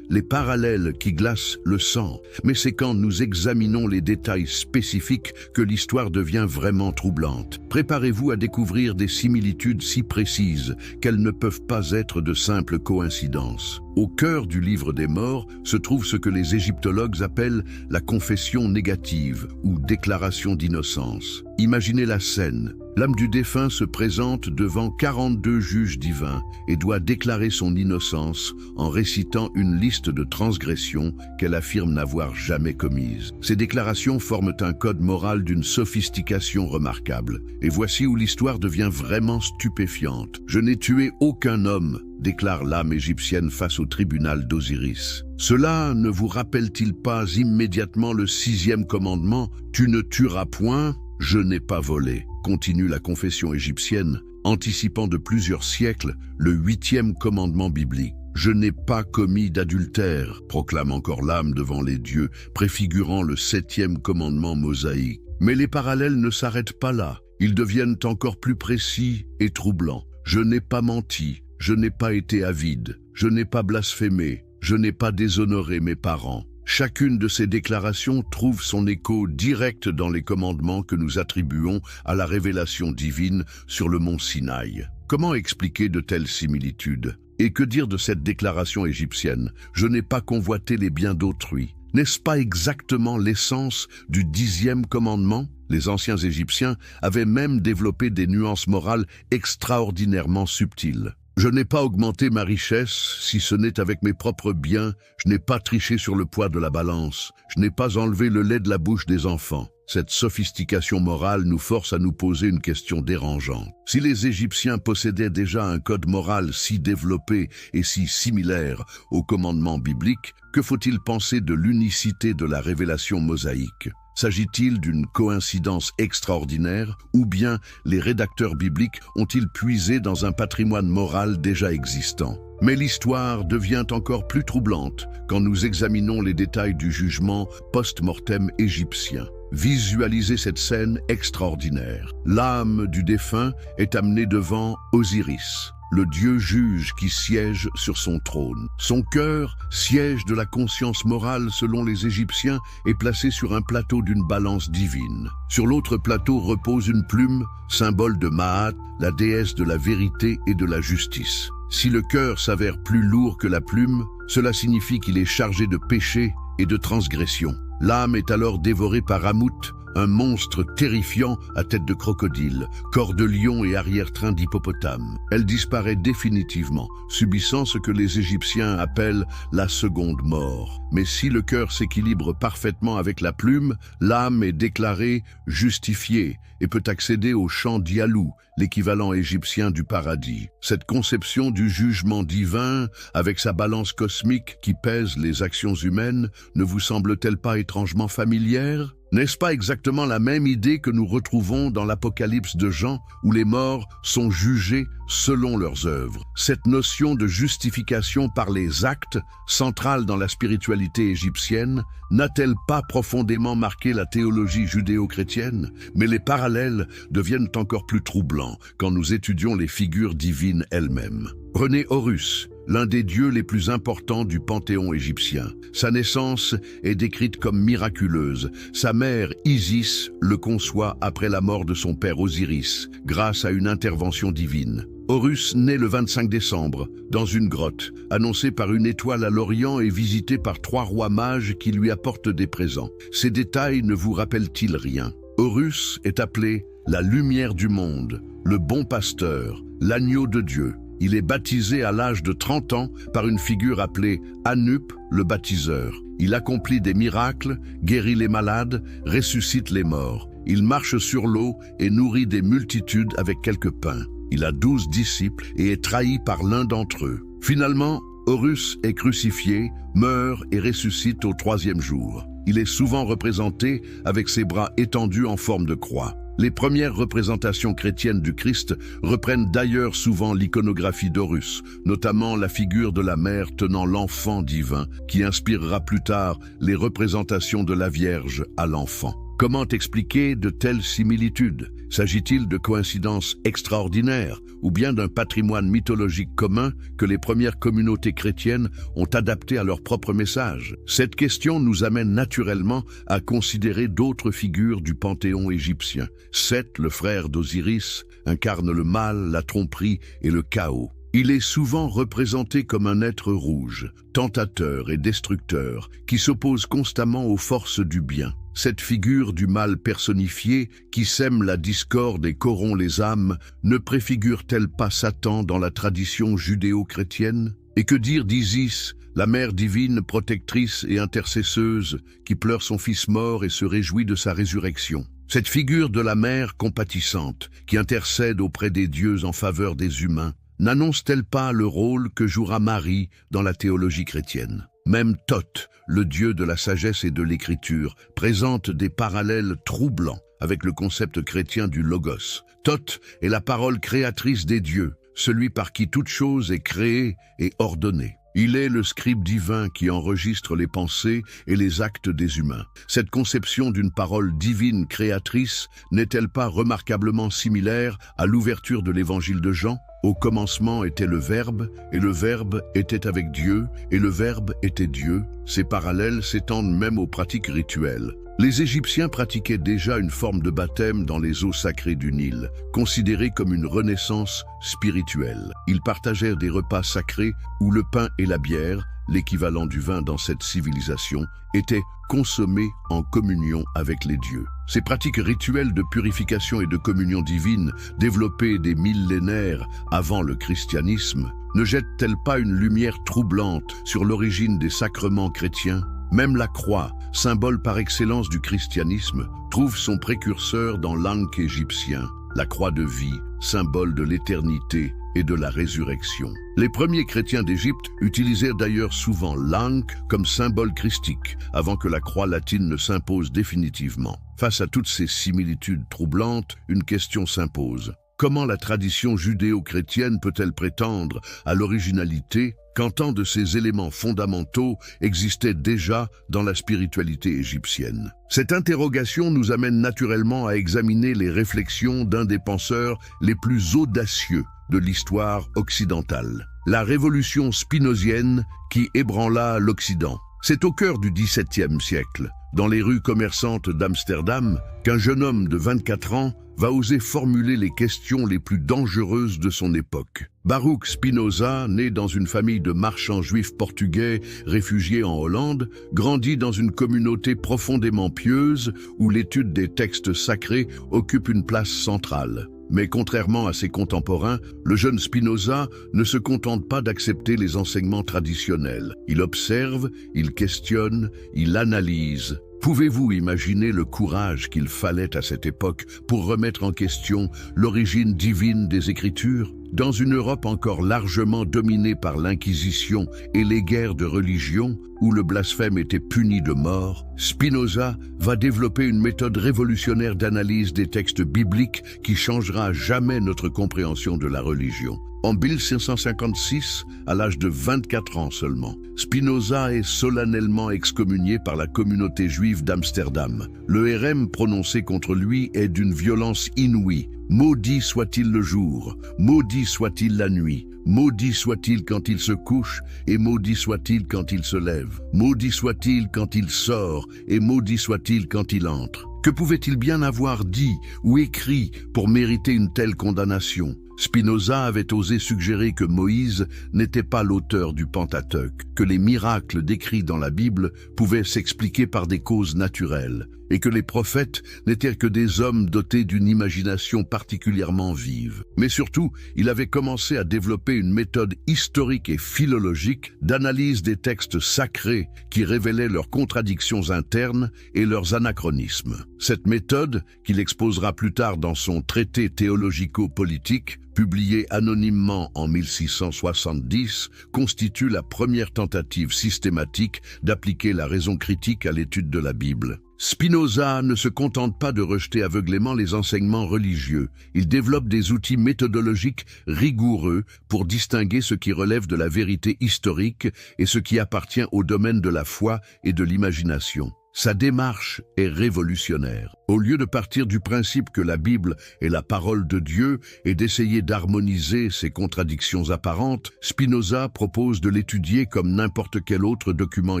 Les parallèles qui glacent le sang, mais c'est quand nous examinons les détails spécifiques que l'histoire devient vraiment troublante. Préparez-vous à découvrir des similitudes si précises qu'elles ne peuvent pas être de simples coïncidences. Au cœur du livre des morts se trouve ce que les égyptologues appellent la confession négative ou déclaration d'innocence. Imaginez la scène. L'âme du défunt se présente devant 42 juges divins et doit déclarer son innocence en récitant une liste de transgressions qu'elle affirme n'avoir jamais commises. Ces déclarations forment un code moral d'une sophistication remarquable. Et voici où l'histoire devient vraiment stupéfiante. « Je n'ai tué aucun homme », déclare l'âme égyptienne face au tribunal d'Osiris. Cela ne vous rappelle-t-il pas immédiatement le 6e commandement « Tu ne tueras point », je n'ai pas volé, continue la confession égyptienne, anticipant de plusieurs siècles le 8e commandement biblique. Je n'ai pas commis d'adultère, proclame encore l'âme devant les dieux, préfigurant le 7e commandement mosaïque. Mais les parallèles ne s'arrêtent pas là, ils deviennent encore plus précis et troublants. Je n'ai pas menti, je n'ai pas été avide, je n'ai pas blasphémé, je n'ai pas déshonoré mes parents. Chacune de ces déclarations trouve son écho direct dans les commandements que nous attribuons à la révélation divine sur le mont Sinaï. Comment expliquer de telles similitudes? Et que dire de cette déclaration égyptienne? Je n'ai pas convoité les biens d'autrui. N'est-ce pas exactement l'essence du 10e commandement? Les anciens Égyptiens avaient même développé des nuances morales extraordinairement subtiles. Je n'ai pas augmenté ma richesse, si ce n'est avec mes propres biens, je n'ai pas triché sur le poids de la balance, je n'ai pas enlevé le lait de la bouche des enfants. Cette sophistication morale nous force à nous poser une question dérangeante. Si les Égyptiens possédaient déjà un code moral si développé et si similaire au commandement biblique, que faut-il penser de l'unicité de la révélation mosaïque? S'agit-il d'une coïncidence extraordinaire ou bien les rédacteurs bibliques ont-ils puisé dans un patrimoine moral déjà existant? Mais l'histoire devient encore plus troublante quand nous examinons les détails du jugement post-mortem égyptien. Visualisez cette scène extraordinaire. L'âme du défunt est amenée devant Osiris, le dieu juge qui siège sur son trône. Son cœur, siège de la conscience morale selon les Égyptiens, est placé sur un plateau d'une balance divine. Sur l'autre plateau repose une plume, symbole de Maat, la déesse de la vérité et de la justice. Si le cœur s'avère plus lourd que la plume, cela signifie qu'il est chargé de péché et de transgression. L'âme est alors dévorée par Amout, un monstre terrifiant à tête de crocodile, corps de lion et arrière-train d'hippopotame. Elle disparaît définitivement, subissant ce que les Égyptiens appellent la seconde mort. Mais si le cœur s'équilibre parfaitement avec la plume, l'âme est déclarée justifiée et peut accéder au champ d'Yalou, l'équivalent égyptien du paradis. Cette conception du jugement divin, avec sa balance cosmique qui pèse les actions humaines, ne vous semble-t-elle pas étrangement familière? N'est-ce pas exactement la même idée que nous retrouvons dans l'Apocalypse de Jean, où les morts sont jugés selon leurs œuvres? Cette notion de justification par les actes, centrale dans la spiritualité égyptienne, n'a-t-elle pas profondément marqué la théologie judéo-chrétienne? Mais les parallèles deviennent encore plus troublants quand nous étudions les figures divines elles-mêmes. Prenez Horus, l'un des dieux les plus importants du panthéon égyptien. Sa naissance est décrite comme miraculeuse. Sa mère, Isis, le conçoit après la mort de son père Osiris, grâce à une intervention divine. Horus naît le 25 décembre, dans une grotte, annoncée par une étoile à l'Orient et visitée par 3 rois mages qui lui apportent des présents. Ces détails ne vous rappellent-ils rien? Horus est appelé la lumière du monde, le bon pasteur, l'agneau de Dieu. Il est baptisé à l'âge de 30 ans par une figure appelée Anup, le baptiseur. Il accomplit des miracles, guérit les malades, ressuscite les morts. Il marche sur l'eau et nourrit des multitudes avec quelques pains. Il a 12 disciples et est trahi par l'un d'entre eux. Finalement, Horus est crucifié, meurt et ressuscite au 3e jour. Il est souvent représenté avec ses bras étendus en forme de croix. Les premières représentations chrétiennes du Christ reprennent d'ailleurs souvent l'iconographie d'Horus, notamment la figure de la mère tenant l'enfant divin, qui inspirera plus tard les représentations de la Vierge à l'enfant. Comment expliquer de telles similitudes? S'agit-il de coïncidences extraordinaires ou bien d'un patrimoine mythologique commun que les premières communautés chrétiennes ont adapté à leur propre message? Cette question nous amène naturellement à considérer d'autres figures du panthéon égyptien. Seth, le frère d'Osiris, incarne le mal, la tromperie et le chaos. Il est souvent représenté comme un être rouge, tentateur et destructeur, qui s'oppose constamment aux forces du bien. Cette figure du mal personnifié, qui sème la discorde et corrompt les âmes, ne préfigure-t-elle pas Satan dans la tradition judéo-chrétienne? Et que dire d'Isis, la mère divine, protectrice et intercesseuse, qui pleure son fils mort et se réjouit de sa résurrection? Cette figure de la mère compatissante, qui intercède auprès des dieux en faveur des humains, n'annonce-t-elle pas le rôle que jouera Marie dans la théologie chrétienne? Même Thoth, le dieu de la sagesse et de l'écriture, présente des parallèles troublants avec le concept chrétien du logos. Thoth est la parole créatrice des dieux, celui par qui toute chose est créée et ordonnée. Il est le scribe divin qui enregistre les pensées et les actes des humains. Cette conception d'une parole divine créatrice n'est-elle pas remarquablement similaire à l'ouverture de l'évangile de Jean? Au commencement était le Verbe, et le Verbe était avec Dieu, et le Verbe était Dieu. Ces parallèles s'étendent même aux pratiques rituelles. Les Égyptiens pratiquaient déjà une forme de baptême dans les eaux sacrées du Nil, considérée comme une renaissance spirituelle. Ils partagèrent des repas sacrés où le pain et la bière, l'équivalent du vin dans cette civilisation, étaient consommés en communion avec les dieux. Ces pratiques rituelles de purification et de communion divine, développées des millénaires avant le christianisme, ne jettent-elles pas une lumière troublante sur l'origine des sacrements chrétiens ? Même la croix, symbole par excellence du christianisme, trouve son précurseur dans l'Ankh égyptien, la croix de vie, symbole de l'éternité et de la résurrection. Les premiers chrétiens d'Égypte utilisèrent d'ailleurs souvent l'Ankh comme symbole christique, avant que la croix latine ne s'impose définitivement. Face à toutes ces similitudes troublantes, une question s'impose. Comment la tradition judéo-chrétienne peut-elle prétendre à l'originalité quand tant de ces éléments fondamentaux existaient déjà dans la spiritualité égyptienne? Cette interrogation nous amène naturellement à examiner les réflexions d'un des penseurs les plus audacieux de l'histoire occidentale, la révolution spinozienne qui ébranla l'Occident. C'est au cœur du XVIIe siècle, dans les rues commerçantes d'Amsterdam, qu'un jeune homme de 24 ans va oser formuler les questions les plus dangereuses de son époque. Baruch Spinoza, né dans une famille de marchands juifs portugais réfugiés en Hollande, grandit dans une communauté profondément pieuse où l'étude des textes sacrés occupe une place centrale. Mais contrairement à ses contemporains, le jeune Spinoza ne se contente pas d'accepter les enseignements traditionnels. Il observe, il questionne, il analyse. Pouvez-vous imaginer le courage qu'il fallait à cette époque pour remettre en question l'origine divine des Écritures ? Dans une Europe encore largement dominée par l'Inquisition et les guerres de religion, où le blasphème était puni de mort, Spinoza va développer une méthode révolutionnaire d'analyse des textes bibliques qui changera à jamais notre compréhension de la religion. En 1556, à l'âge de 24 ans seulement, Spinoza est solennellement excommunié par la communauté juive d'Amsterdam. Le hérem prononcé contre lui est d'une violence inouïe. Maudit soit-il le jour, maudit soit-il la nuit, maudit soit-il quand il se couche, et maudit soit-il quand il se lève, maudit soit-il quand il sort, et maudit soit-il quand il entre. Que pouvait-il bien avoir dit ou écrit pour mériter une telle condamnation ? Spinoza avait osé suggérer que Moïse n'était pas l'auteur du Pentateuque, que les miracles décrits dans la Bible pouvaient s'expliquer par des causes naturelles, et que les prophètes n'étaient que des hommes dotés d'une imagination particulièrement vive. Mais surtout, il avait commencé à développer une méthode historique et philologique d'analyse des textes sacrés qui révélaient leurs contradictions internes et leurs anachronismes. Cette méthode, qu'il exposera plus tard dans son traité théologico-politique, publié anonymement en 1670, constitue la première tentative systématique d'appliquer la raison critique à l'étude de la Bible. Spinoza ne se contente pas de rejeter aveuglément les enseignements religieux. Il développe des outils méthodologiques rigoureux pour distinguer ce qui relève de la vérité historique et ce qui appartient au domaine de la foi et de l'imagination. Sa démarche est révolutionnaire. Au lieu de partir du principe que la Bible est la parole de Dieu et d'essayer d'harmoniser ces contradictions apparentes, Spinoza propose de l'étudier comme n'importe quel autre document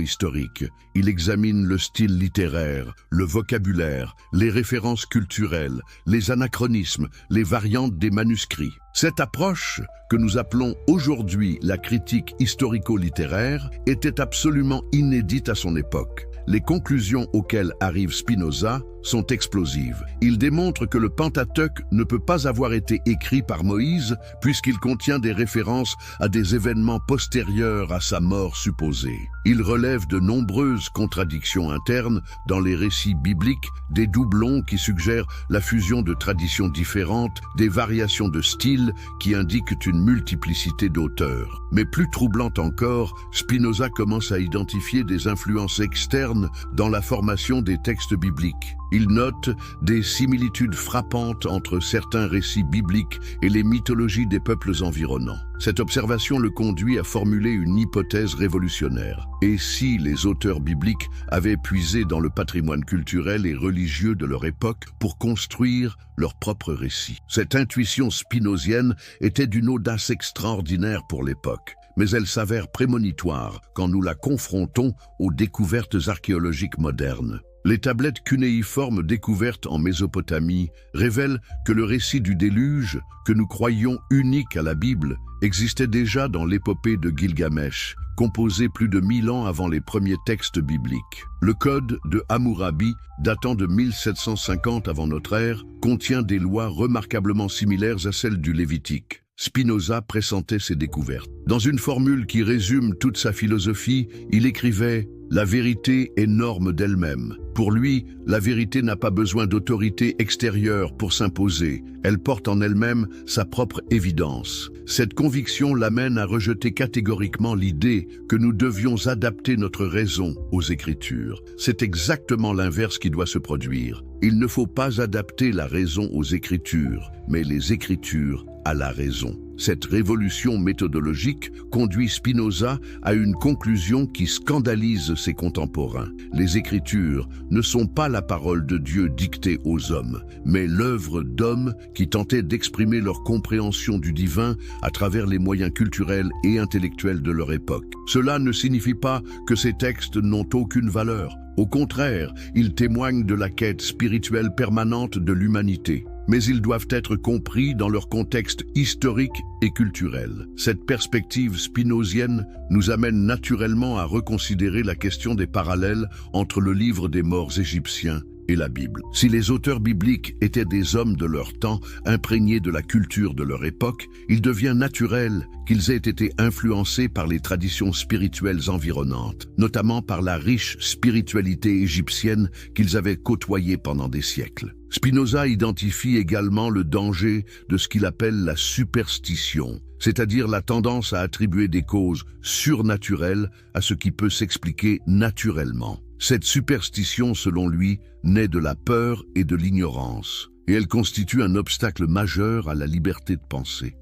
historique. Il examine le style littéraire, le vocabulaire, les références culturelles, les anachronismes, les variantes des manuscrits. Cette approche, que nous appelons aujourd'hui la critique historico-littéraire, était absolument inédite à son époque. Les conclusions auxquelles arrive Spinoza sont explosives. Il démontre que le Pentateuque ne peut pas avoir été écrit par Moïse puisqu'il contient des références à des événements postérieurs à sa mort supposée. Il relève de nombreuses contradictions internes dans les récits bibliques, des doublons qui suggèrent la fusion de traditions différentes, des variations de style qui indiquent une multiplicité d'auteurs. Mais plus troublant encore, Spinoza commence à identifier des influences externes moderne dans la formation des textes bibliques. Il note des similitudes frappantes entre certains récits bibliques et les mythologies des peuples environnants. Cette observation le conduit à formuler une hypothèse révolutionnaire. Et si les auteurs bibliques avaient puisé dans le patrimoine culturel et religieux de leur époque pour construire leur propre récit? Cette intuition spinozienne était d'une audace extraordinaire pour l'époque, mais elle s'avère prémonitoire quand nous la confrontons aux découvertes archéologiques modernes. Les tablettes cunéiformes découvertes en Mésopotamie révèlent que le récit du déluge, que nous croyions unique à la Bible, existait déjà dans l'épopée de Gilgamesh, composée plus de 1000 ans avant les premiers textes bibliques. Le code de Hammurabi, datant de 1750 avant notre ère, contient des lois remarquablement similaires à celles du Lévitique. Spinoza pressentait ces découvertes. Dans une formule qui résume toute sa philosophie, il écrivait « La vérité est norme d'elle-même ». Pour lui, la vérité n'a pas besoin d'autorité extérieure pour s'imposer. Elle porte en elle-même sa propre évidence. Cette conviction l'amène à rejeter catégoriquement l'idée que nous devions adapter notre raison aux Écritures. C'est exactement l'inverse qui doit se produire. Il ne faut pas adapter la raison aux Écritures, mais les Écritures à la raison. Cette révolution méthodologique conduit Spinoza à une conclusion qui scandalise ses contemporains. Les Écritures ne sont pas la parole de Dieu dictée aux hommes, mais l'œuvre d'hommes qui tentaient d'exprimer leur compréhension du divin à travers les moyens culturels et intellectuels de leur époque. Cela ne signifie pas que ces textes n'ont aucune valeur. Au contraire, ils témoignent de la quête spirituelle permanente de l'humanité. Mais ils doivent être compris dans leur contexte historique et culturel. Cette perspective spinozienne nous amène naturellement à reconsidérer la question des parallèles entre le livre des morts égyptiens et la Bible. Si les auteurs bibliques étaient des hommes de leur temps, imprégnés de la culture de leur époque, il devient naturel qu'ils aient été influencés par les traditions spirituelles environnantes, notamment par la riche spiritualité égyptienne qu'ils avaient côtoyée pendant des siècles. Spinoza identifie également le danger de ce qu'il appelle la superstition, c'est-à-dire la tendance à attribuer des causes surnaturelles à ce qui peut s'expliquer naturellement. Cette superstition, selon lui, naît de la peur et de l'ignorance, et elle constitue un obstacle majeur à la liberté de penser.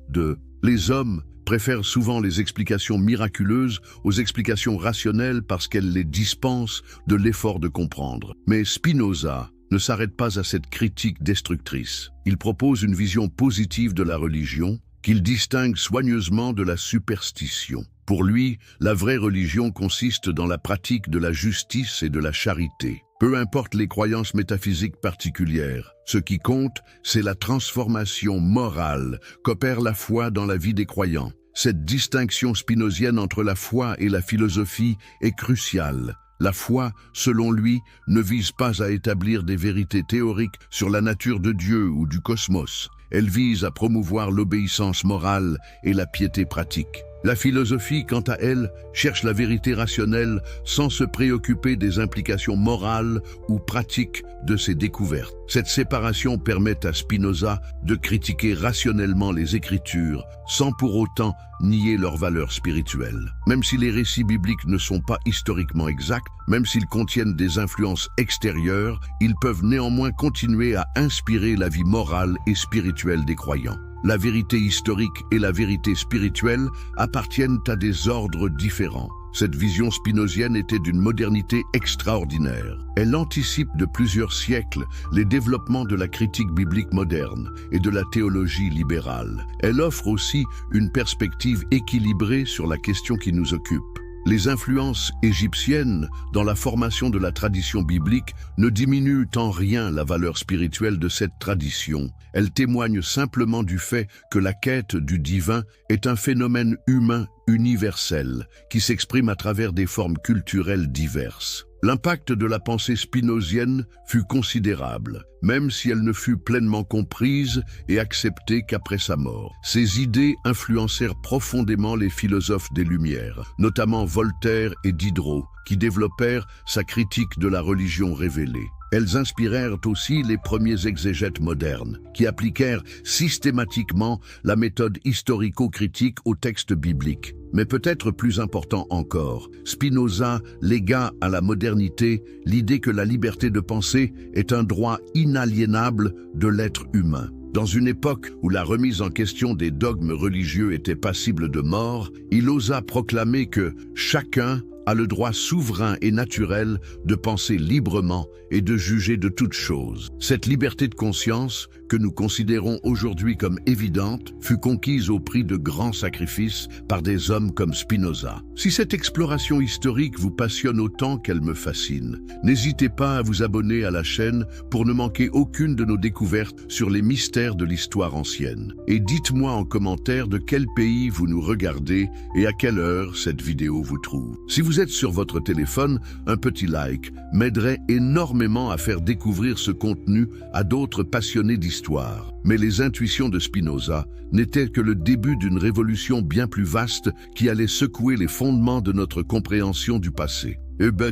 Les hommes préfèrent souvent les explications miraculeuses aux explications rationnelles parce qu'elles les dispensent de l'effort de comprendre. Mais Spinoza ne s'arrête pas à cette critique destructrice. Il propose une vision positive de la religion qu'il distingue soigneusement de la superstition. Pour lui, la vraie religion consiste dans la pratique de la justice et de la charité. Peu importe les croyances métaphysiques particulières, ce qui compte, c'est la transformation morale qu'opère la foi dans la vie des croyants. Cette distinction spinozienne entre la foi et la philosophie est cruciale. La foi, selon lui, ne vise pas à établir des vérités théoriques sur la nature de Dieu ou du cosmos. Elle vise à promouvoir l'obéissance morale et la piété pratique. La philosophie, quant à elle, cherche la vérité rationnelle sans se préoccuper des implications morales ou pratiques de ses découvertes. Cette séparation permet à Spinoza de critiquer rationnellement les Écritures sans pour autant nier leur valeur spirituelle. Même si les récits bibliques ne sont pas historiquement exacts, même s'ils contiennent des influences extérieures, ils peuvent néanmoins continuer à inspirer la vie morale et spirituelle des croyants. La vérité historique et la vérité spirituelle appartiennent à des ordres différents. Cette vision spinozienne était d'une modernité extraordinaire. Elle anticipe de plusieurs siècles les développements de la critique biblique moderne et de la théologie libérale. Elle offre aussi une perspective équilibrée sur la question qui nous occupe. Les influences égyptiennes dans la formation de la tradition biblique ne diminuent en rien la valeur spirituelle de cette tradition. Elles témoignent simplement du fait que la quête du divin est un phénomène humain universel qui s'exprime à travers des formes culturelles diverses. L'impact de la pensée spinozienne fut considérable, même si elle ne fut pleinement comprise et acceptée qu'après sa mort. Ces idées influencèrent profondément les philosophes des Lumières, notamment Voltaire et Diderot, qui développèrent sa critique de la religion révélée. Elles inspirèrent aussi les premiers exégètes modernes, qui appliquèrent systématiquement la méthode historico-critique aux textes bibliques. Mais peut-être plus important encore, Spinoza légua à la modernité l'idée que la liberté de penser est un droit inaliénable de l'être humain. Dans une époque où la remise en question des dogmes religieux était passible de mort, il osa proclamer que chacun a le droit souverain et naturel de penser librement et de juger de toutes choses. Cette liberté de conscience, que nous considérons aujourd'hui comme évidente, fut conquise au prix de grands sacrifices par des hommes comme Spinoza. Si cette exploration historique vous passionne autant qu'elle me fascine, n'hésitez pas à vous abonner à la chaîne pour ne manquer aucune de nos découvertes sur les mystères de l'histoire ancienne. Et dites-moi en commentaire de quel pays vous nous regardez et à quelle heure cette vidéo vous trouve. Si vous êtes sur votre téléphone, un petit like m'aiderait énormément à faire découvrir ce contenu à d'autres passionnés d'histoire. Mais les intuitions de Spinoza n'étaient que le début d'une révolution bien plus vaste qui allait secouer les fondements de notre compréhension du passé.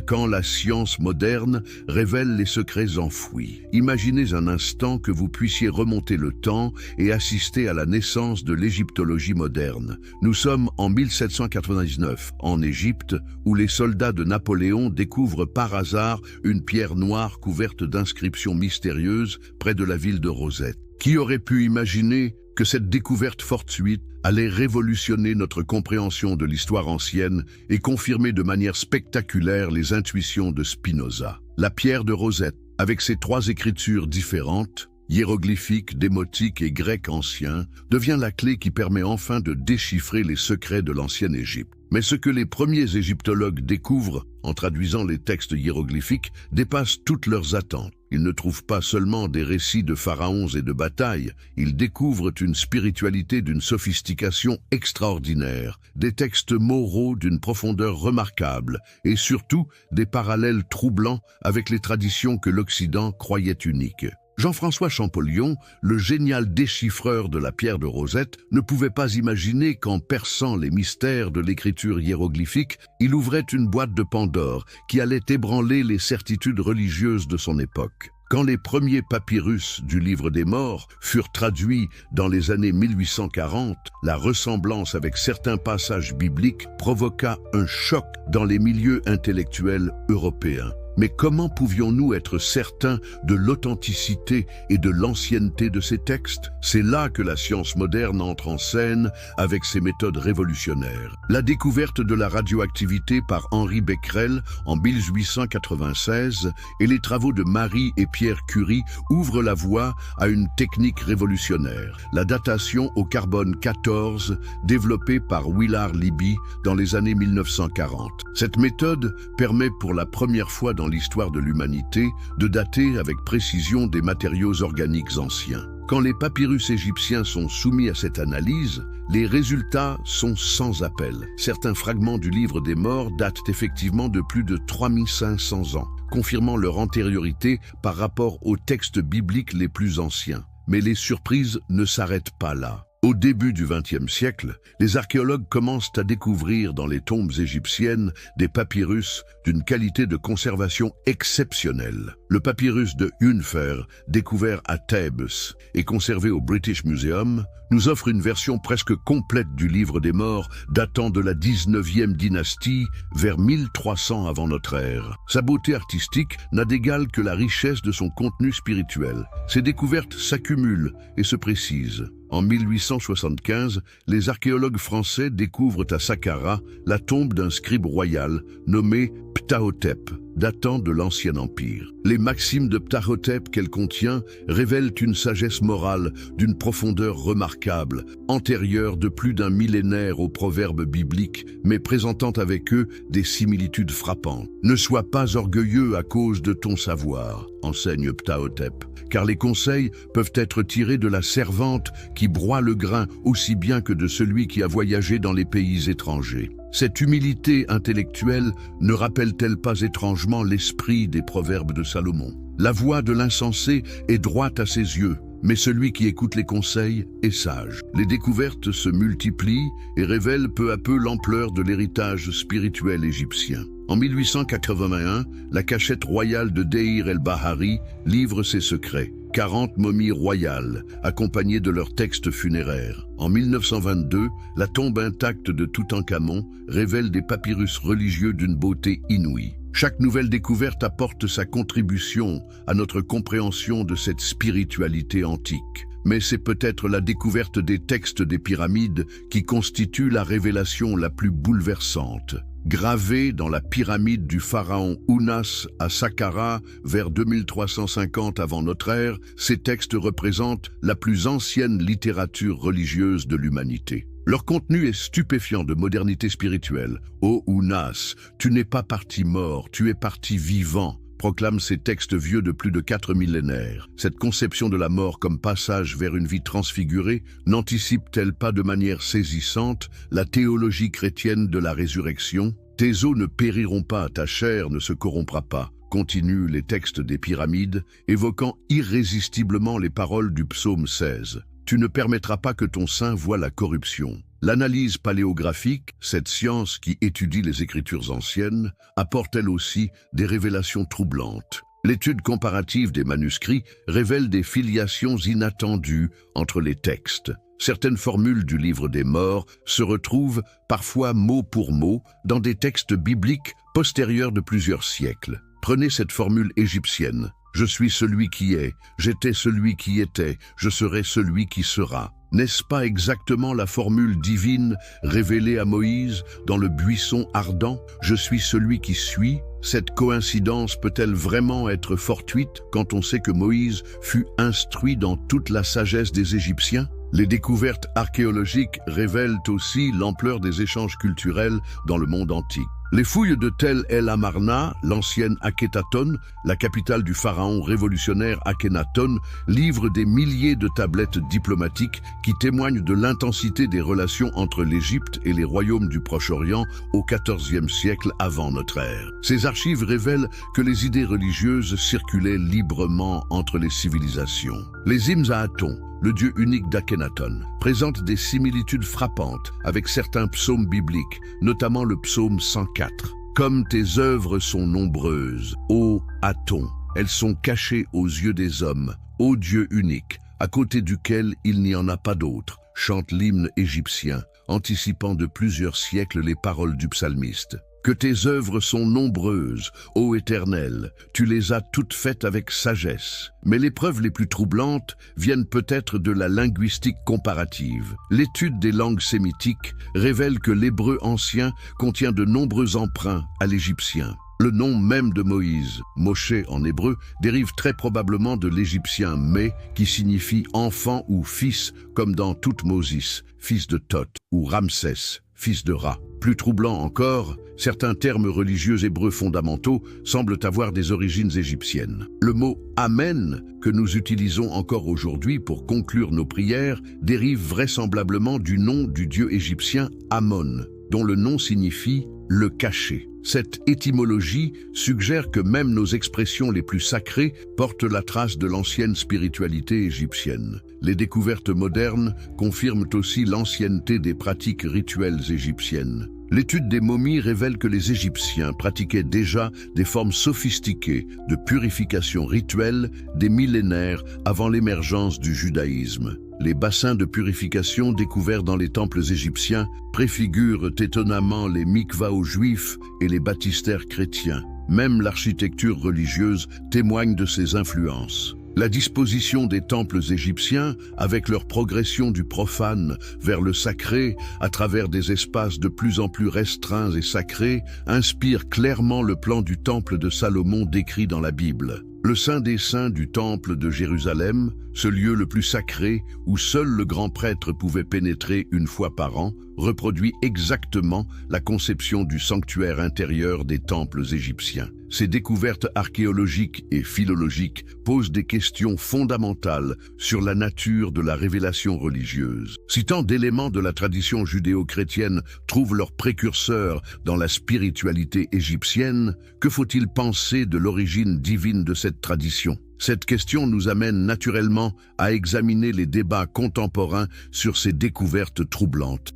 Quand la science moderne révèle les secrets enfouis. Imaginez un instant que vous puissiez remonter le temps et assister à la naissance de l'égyptologie moderne. Nous sommes en 1799, en Égypte, où les soldats de Napoléon découvrent par hasard une pierre noire couverte d'inscriptions mystérieuses près de la ville de Rosette. Qui aurait pu imaginer que cette découverte fortuite allait révolutionner notre compréhension de l'histoire ancienne et confirmer de manière spectaculaire les intuitions de Spinoza. La pierre de Rosette, avec ses 3 écritures différentes, hiéroglyphique, démotique et grec ancien, devient la clé qui permet enfin de déchiffrer les secrets de l'ancienne Égypte. Mais ce que les premiers égyptologues découvrent en traduisant les textes hiéroglyphiques dépasse toutes leurs attentes. Ils ne trouvent pas seulement des récits de pharaons et de batailles, ils découvrent une spiritualité d'une sophistication extraordinaire, des textes moraux d'une profondeur remarquable et surtout des parallèles troublants avec les traditions que l'Occident croyait uniques. Jean-François Champollion, le génial déchiffreur de la pierre de Rosette, ne pouvait pas imaginer qu'en perçant les mystères de l'écriture hiéroglyphique, il ouvrait une boîte de Pandore qui allait ébranler les certitudes religieuses de son époque. Quand les premiers papyrus du Livre des Morts furent traduits dans les années 1840, la ressemblance avec certains passages bibliques provoqua un choc dans les milieux intellectuels européens. Mais comment pouvions-nous être certains de l'authenticité et de l'ancienneté de ces textes? C'est là que la science moderne entre en scène avec ses méthodes révolutionnaires. La découverte de la radioactivité par Henri Becquerel en 1896 et les travaux de Marie et Pierre Curie ouvrent la voie à une technique révolutionnaire, la datation au carbone 14 développée par Willard Libby dans les années 1940. Cette méthode permet pour la première fois dans l'histoire de l'humanité de dater avec précision des matériaux organiques anciens. Quand les papyrus égyptiens sont soumis à cette analyse, les résultats sont sans appel. Certains fragments du Livre des Morts datent effectivement de plus de 3500 ans, confirmant leur antériorité par rapport aux textes bibliques les plus anciens. Mais les surprises ne s'arrêtent pas là. Au début du XXe siècle, les archéologues commencent à découvrir dans les tombes égyptiennes des papyrus d'une qualité de conservation exceptionnelle. Le papyrus de Hunfer, découvert à Thèbes et conservé au British Museum, nous offre une version presque complète du Livre des Morts datant de la 19e dynastie vers 1300 avant notre ère. Sa beauté artistique n'a d'égal que la richesse de son contenu spirituel. Ses découvertes s'accumulent et se précisent. En 1875, les archéologues français découvrent à Saqqara la tombe d'un scribe royal nommé Ptahhotep, datant de l'Ancien Empire. Les maximes de Ptahhotep qu'elle contient révèlent une sagesse morale d'une profondeur remarquable, antérieure de plus d'un millénaire aux proverbes bibliques, mais présentant avec eux des similitudes frappantes. Ne sois pas orgueilleux à cause de ton savoir, enseigne Ptahhotep, car les conseils peuvent être tirés de la servante qui broie le grain aussi bien que de celui qui a voyagé dans les pays étrangers. Cette humilité intellectuelle ne rappelle-t-elle pas étrangement l'esprit des proverbes de Salomon? La voix de l'insensé est droite à ses yeux, mais celui qui écoute les conseils est sage. Les découvertes se multiplient et révèlent peu à peu l'ampleur de l'héritage spirituel égyptien. En 1881, la cachette royale de Deir el-Bahari livre ses secrets. 40 momies royales, accompagnées de leurs textes funéraires. En 1922, la tombe intacte de Toutankhamon révèle des papyrus religieux d'une beauté inouïe. Chaque nouvelle découverte apporte sa contribution à notre compréhension de cette spiritualité antique. Mais c'est peut-être la découverte des textes des pyramides qui constitue la révélation la plus bouleversante. Gravés dans la pyramide du pharaon Ounas à Saqqara vers 2350 avant notre ère, ces textes représentent la plus ancienne littérature religieuse de l'humanité. Leur contenu est stupéfiant de modernité spirituelle. Ô Ounas, tu n'es pas parti mort, tu es parti vivant, proclament ces textes vieux de plus de 4 millénaires. Cette conception de la mort comme passage vers une vie transfigurée n'anticipe-t-elle pas de manière saisissante la théologie chrétienne de la résurrection? Tes os ne périront pas, ta chair ne se corrompra pas, continuent les textes des pyramides, évoquant irrésistiblement les paroles du psaume 16. Tu ne permettras pas que ton sein voie la corruption. L'analyse paléographique, cette science qui étudie les écritures anciennes, apporte elle aussi des révélations troublantes. L'étude comparative des manuscrits révèle des filiations inattendues entre les textes. Certaines formules du livre des morts se retrouvent, parfois mot pour mot, dans des textes bibliques postérieurs de plusieurs siècles. Prenez cette formule égyptienne. Je suis celui qui est, j'étais celui qui était, je serai celui qui sera. N'est-ce pas exactement la formule divine révélée à Moïse dans le buisson ardent? Je suis celui qui suis. Cette coïncidence peut-elle vraiment être fortuite quand on sait que Moïse fut instruit dans toute la sagesse des Égyptiens? Les découvertes archéologiques révèlent aussi l'ampleur des échanges culturels dans le monde antique. Les fouilles de Tel el-Amarna, l'ancienne Akhenaton, la capitale du pharaon révolutionnaire Akhenaton, livrent des milliers de tablettes diplomatiques qui témoignent de l'intensité des relations entre l'Égypte et les royaumes du Proche-Orient au XIVe siècle avant notre ère. Ces archives révèlent que les idées religieuses circulaient librement entre les civilisations. Les hymnes à Aton, le dieu unique d'Akhenaton, présente des similitudes frappantes avec certains psaumes bibliques, notamment le psaume 104. Comme tes œuvres sont nombreuses, ô Aton, elles sont cachées aux yeux des hommes, ô Dieu unique, à côté duquel il n'y en a pas d'autre, chante l'hymne égyptien, anticipant de plusieurs siècles les paroles du psalmiste. Que tes œuvres sont nombreuses, ô Éternel, tu les as toutes faites avec sagesse. Mais les preuves les plus troublantes viennent peut-être de la linguistique comparative. L'étude des langues sémitiques révèle que l'hébreu ancien contient de nombreux emprunts à l'égyptien. Le nom même de Moïse, Moshe en hébreu, dérive très probablement de l'égyptien Mé, qui signifie enfant ou fils, comme dans Toutmosis, fils de Thoth, ou Ramsès, fils de Ra. Plus troublant encore, certains termes religieux hébreux fondamentaux semblent avoir des origines égyptiennes. Le mot « Amen » que nous utilisons encore aujourd'hui pour conclure nos prières dérive vraisemblablement du nom du dieu égyptien Amon, dont le nom signifie « le caché ». Cette étymologie suggère que même nos expressions les plus sacrées portent la trace de l'ancienne spiritualité égyptienne. Les découvertes modernes confirment aussi l'ancienneté des pratiques rituelles égyptiennes. L'étude des momies révèle que les Égyptiens pratiquaient déjà des formes sophistiquées de purification rituelle des millénaires avant l'émergence du judaïsme. Les bassins de purification découverts dans les temples égyptiens préfigurent étonnamment les mikvaos juifs et les baptistères chrétiens. Même l'architecture religieuse témoigne de ces influences. La disposition des temples égyptiens, avec leur progression du profane vers le sacré à travers des espaces de plus en plus restreints et sacrés, inspire clairement le plan du temple de Salomon décrit dans la Bible. Le Saint des Saints du temple de Jérusalem, ce lieu le plus sacré où seul le grand prêtre pouvait pénétrer une fois par an, reproduit exactement la conception du sanctuaire intérieur des temples égyptiens. Ces découvertes archéologiques et philologiques posent des questions fondamentales sur la nature de la révélation religieuse. Si tant d'éléments de la tradition judéo-chrétienne trouvent leur précurseur dans la spiritualité égyptienne, que faut-il penser de l'origine divine de cette tradition ? Cette question nous amène naturellement à examiner les débats contemporains sur ces découvertes troublantes.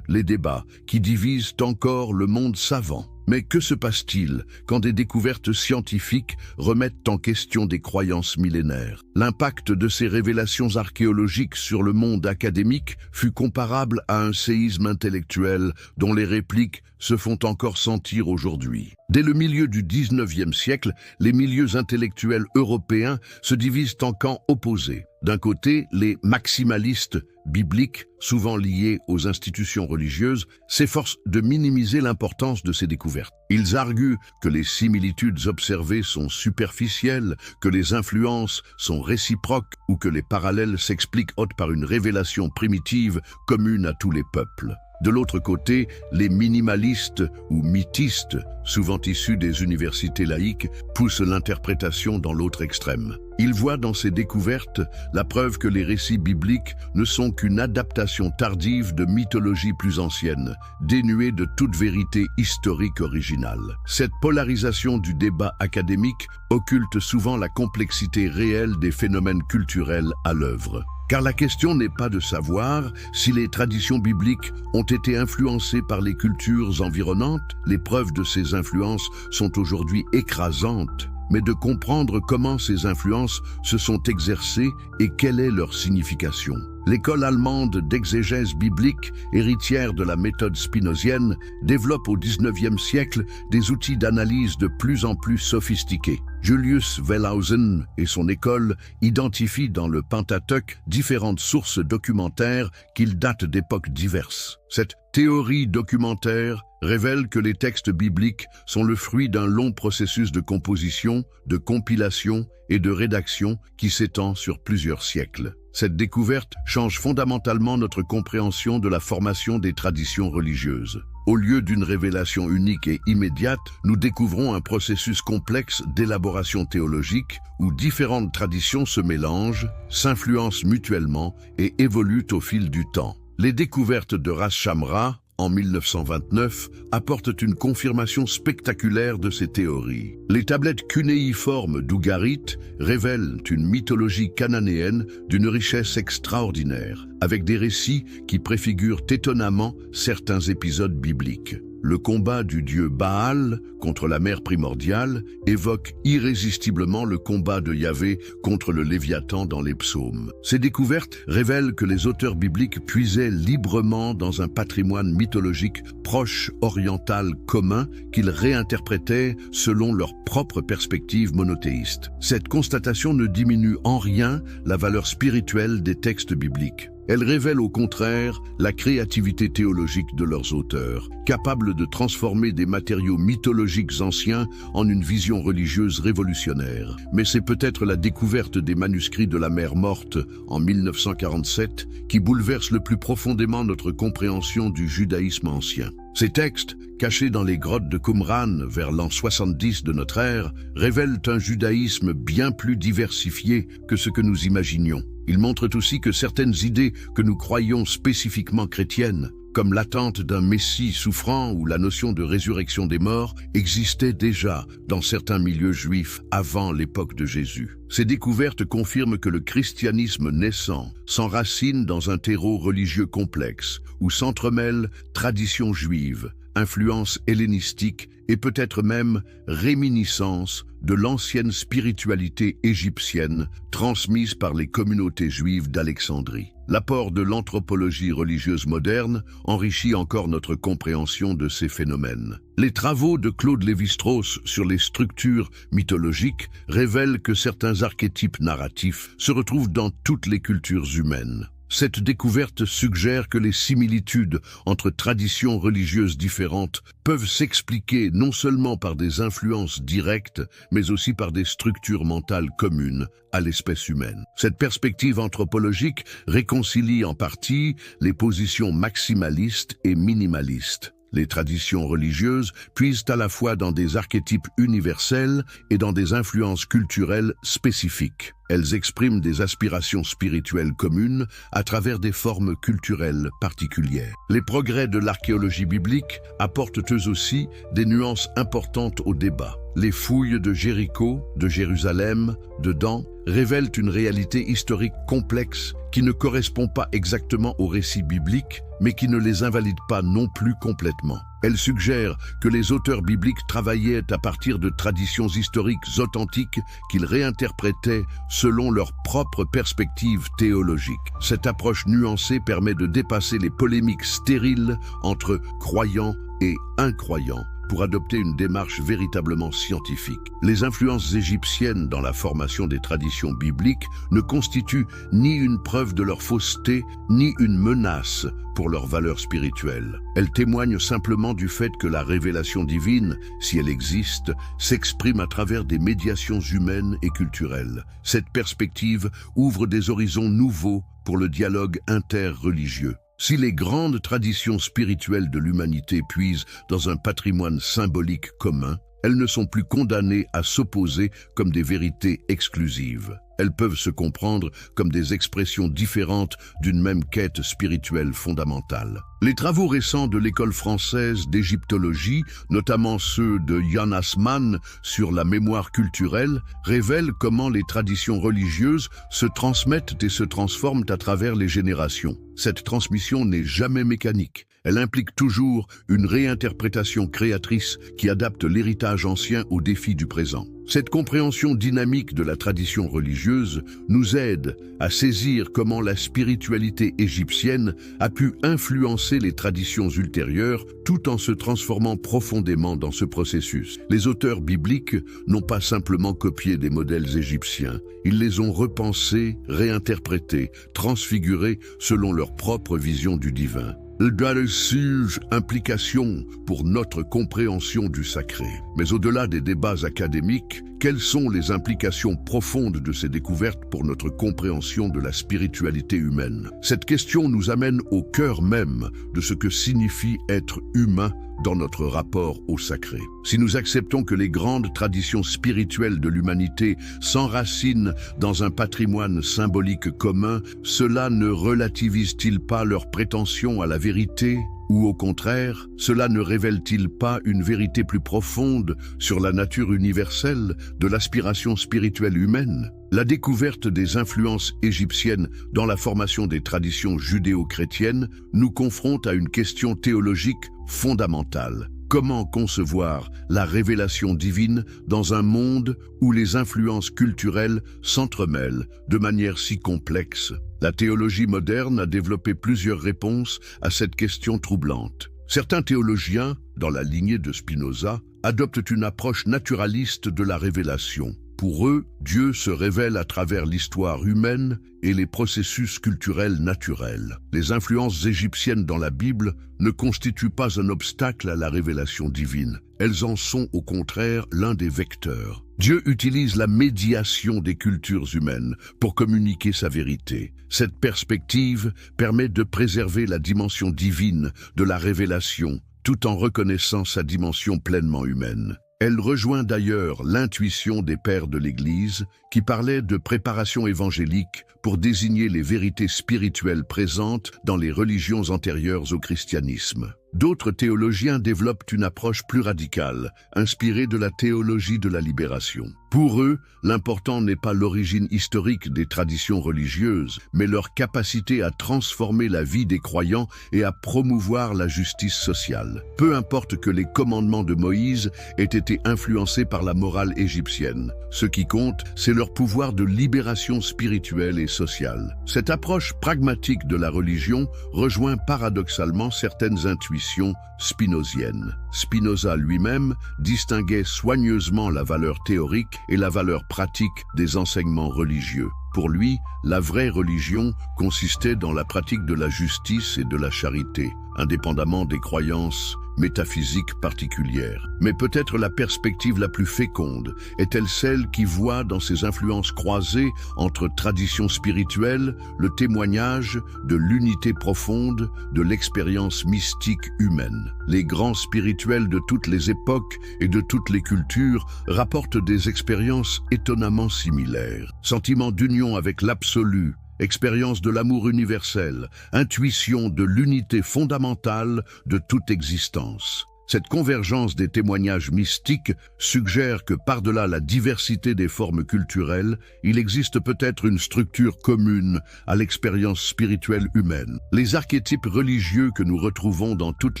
Les débats qui divisent encore le monde savant. Mais que se passe-t-il quand des découvertes scientifiques remettent en question des croyances millénaires? L'impact de ces révélations archéologiques sur le monde académique fut comparable à un séisme intellectuel dont les répliques se font encore sentir aujourd'hui. Dès le milieu du XIXe siècle, les milieux intellectuels européens se divisent en camps opposés. D'un côté, les maximalistes bibliques, souvent liés aux institutions religieuses, s'efforcent de minimiser l'importance de ces découvertes. Ils arguent que les similitudes observées sont superficielles, que les influences sont réciproques ou que les parallèles s'expliquent par une révélation primitive commune à tous les peuples. De l'autre côté, les minimalistes ou mythistes, souvent issus des universités laïques, poussent l'interprétation dans l'autre extrême. Ils voient dans ces découvertes la preuve que les récits bibliques ne sont qu'une adaptation tardive de mythologies plus anciennes, dénuées de toute vérité historique originale. Cette polarisation du débat académique occulte souvent la complexité réelle des phénomènes culturels à l'œuvre. Car la question n'est pas de savoir si les traditions bibliques ont été influencées par les cultures environnantes, les preuves de ces influences sont aujourd'hui écrasantes, mais de comprendre comment ces influences se sont exercées et quelle est leur signification. L'école allemande d'exégèse biblique, héritière de la méthode spinozienne, développe au XIXe siècle des outils d'analyse de plus en plus sophistiqués. Julius Wellhausen et son école identifient dans le Pentateuque différentes sources documentaires qu'ils datent d'époques diverses. Cette théorie documentaire révèle que les textes bibliques sont le fruit d'un long processus de composition, de compilation et de rédaction qui s'étend sur plusieurs siècles. Cette découverte change fondamentalement notre compréhension de la formation des traditions religieuses. Au lieu d'une révélation unique et immédiate, nous découvrons un processus complexe d'élaboration théologique où différentes traditions se mélangent, s'influencent mutuellement et évoluent au fil du temps. Les découvertes de Ras Shamra, en 1929, apportent une confirmation spectaculaire de ces théories. Les tablettes cunéiformes d'Ougarit révèlent une mythologie cananéenne d'une richesse extraordinaire, avec des récits qui préfigurent étonnamment certains épisodes bibliques. Le combat du dieu Baal contre la mer primordiale évoque irrésistiblement le combat de Yahvé contre le Léviathan dans les psaumes. Ces découvertes révèlent que les auteurs bibliques puisaient librement dans un patrimoine mythologique proche oriental commun qu'ils réinterprétaient selon leur propre perspective monothéiste. Cette constatation ne diminue en rien la valeur spirituelle des textes bibliques. Elle révèle au contraire la créativité théologique de leurs auteurs, capables de transformer des matériaux mythologiques anciens en une vision religieuse révolutionnaire. Mais c'est peut-être la découverte des manuscrits de la mer Morte en 1947 qui bouleverse le plus profondément notre compréhension du judaïsme ancien. Ces textes, cachés dans les grottes de Qumran vers l'an 70 de notre ère, révèlent un judaïsme bien plus diversifié que ce que nous imaginions. Ils montrent aussi que certaines idées que nous croyions spécifiquement chrétiennes, comme l'attente d'un Messie souffrant ou la notion de résurrection des morts, existaient déjà dans certains milieux juifs avant l'époque de Jésus. Ces découvertes confirment que le christianisme naissant s'enracine dans un terreau religieux complexe où s'entremêlent traditions juives, influences hellénistiques et peut-être même réminiscences de l'ancienne spiritualité égyptienne transmise par les communautés juives d'Alexandrie. L'apport de l'anthropologie religieuse moderne enrichit encore notre compréhension de ces phénomènes. Les travaux de Claude Lévi-Strauss sur les structures mythologiques révèlent que certains archétypes narratifs se retrouvent dans toutes les cultures humaines. Cette découverte suggère que les similitudes entre traditions religieuses différentes peuvent s'expliquer non seulement par des influences directes, mais aussi par des structures mentales communes à l'espèce humaine. Cette perspective anthropologique réconcilie en partie les positions maximalistes et minimalistes. Les traditions religieuses puisent à la fois dans des archétypes universels et dans des influences culturelles spécifiques. Elles expriment des aspirations spirituelles communes à travers des formes culturelles particulières. Les progrès de l'archéologie biblique apportent eux aussi des nuances importantes au débat. Les fouilles de Jéricho, de Jérusalem, de Dan révèlent une réalité historique complexe qui ne correspond pas exactement aux récits bibliques, mais qui ne les invalide pas non plus complètement. Elle suggère que les auteurs bibliques travaillaient à partir de traditions historiques authentiques qu'ils réinterprétaient selon leur propre perspective théologique. Cette approche nuancée permet de dépasser les polémiques stériles entre croyants et incroyants pour adopter une démarche véritablement scientifique. Les influences égyptiennes dans la formation des traditions bibliques ne constituent ni une preuve de leur fausseté, ni une menace pour leur valeur spirituelle. Elles témoignent simplement du fait que la révélation divine, si elle existe, s'exprime à travers des médiations humaines et culturelles. Cette perspective ouvre des horizons nouveaux pour le dialogue interreligieux. Si les grandes traditions spirituelles de l'humanité puisent dans un patrimoine symbolique commun, elles ne sont plus condamnées à s'opposer comme des vérités exclusives. Elles peuvent se comprendre comme des expressions différentes d'une même quête spirituelle fondamentale. Les travaux récents de l'école française d'égyptologie, notamment ceux de Jan Assmann sur la mémoire culturelle, révèlent comment les traditions religieuses se transmettent et se transforment à travers les générations. Cette transmission n'est jamais mécanique. Elle implique toujours une réinterprétation créatrice qui adapte l'héritage ancien aux défis du présent. Cette compréhension dynamique de la tradition religieuse nous aide à saisir comment la spiritualité égyptienne a pu influencer les traditions ultérieures tout en se transformant profondément dans ce processus. Les auteurs bibliques n'ont pas simplement copié des modèles égyptiens, ils les ont repensés, réinterprétés, transfigurés selon leur propre vision du divin. De sujets implications pour notre compréhension du sacré. Mais au-delà des débats académiques, quelles sont les implications profondes de ces découvertes pour notre compréhension de la spiritualité humaine? Cette question nous amène au cœur même de ce que signifie être humain dans notre rapport au sacré. Si nous acceptons que les grandes traditions spirituelles de l'humanité s'enracinent dans un patrimoine symbolique commun, cela ne relativise-t-il pas leur prétention à la vérité? Ou au contraire, cela ne révèle-t-il pas une vérité plus profonde sur la nature universelle de l'aspiration spirituelle humaine? La découverte des influences égyptiennes dans la formation des traditions judéo-chrétiennes nous confronte à une question théologique fondamentale. Comment concevoir la révélation divine dans un monde où les influences culturelles s'entremêlent de manière si complexe? La théologie moderne a développé plusieurs réponses à cette question troublante. Certains théologiens, dans la lignée de Spinoza, adoptent une approche naturaliste de la révélation. Pour eux, Dieu se révèle à travers l'histoire humaine et les processus culturels naturels. Les influences égyptiennes dans la Bible ne constituent pas un obstacle à la révélation divine. Elles en sont au contraire l'un des vecteurs. Dieu utilise la médiation des cultures humaines pour communiquer sa vérité. Cette perspective permet de préserver la dimension divine de la révélation tout en reconnaissant sa dimension pleinement humaine. Elle rejoint d'ailleurs l'intuition des pères de l'Église qui parlaient de préparation évangélique pour désigner les vérités spirituelles présentes dans les religions antérieures au christianisme. D'autres théologiens développent une approche plus radicale, inspirée de la théologie de la libération. Pour eux, l'important n'est pas l'origine historique des traditions religieuses, mais leur capacité à transformer la vie des croyants et à promouvoir la justice sociale. Peu importe que les commandements de Moïse aient été influencés par la morale égyptienne. Ce qui compte, c'est leur pouvoir de libération spirituelle et sociale. Cette approche pragmatique de la religion rejoint paradoxalement certaines intuitions spinoziennes. Spinoza lui-même distinguait soigneusement la valeur théorique et la valeur pratique des enseignements religieux. Pour lui, la vraie religion consistait dans la pratique de la justice et de la charité, indépendamment des croyances métaphysiques particulières. Mais peut-être la perspective la plus féconde est-elle celle qui voit dans ces influences croisées entre traditions spirituelles le témoignage de l'unité profonde de l'expérience mystique humaine. Les grands spirituels de toutes les époques et de toutes les cultures rapportent des expériences étonnamment similaires. Sentiment d'union avec l'absolu, expérience de l'amour universel, intuition de l'unité fondamentale de toute existence. Cette convergence des témoignages mystiques suggère que par-delà la diversité des formes culturelles, il existe peut-être une structure commune à l'expérience spirituelle humaine. Les archétypes religieux que nous retrouvons dans toutes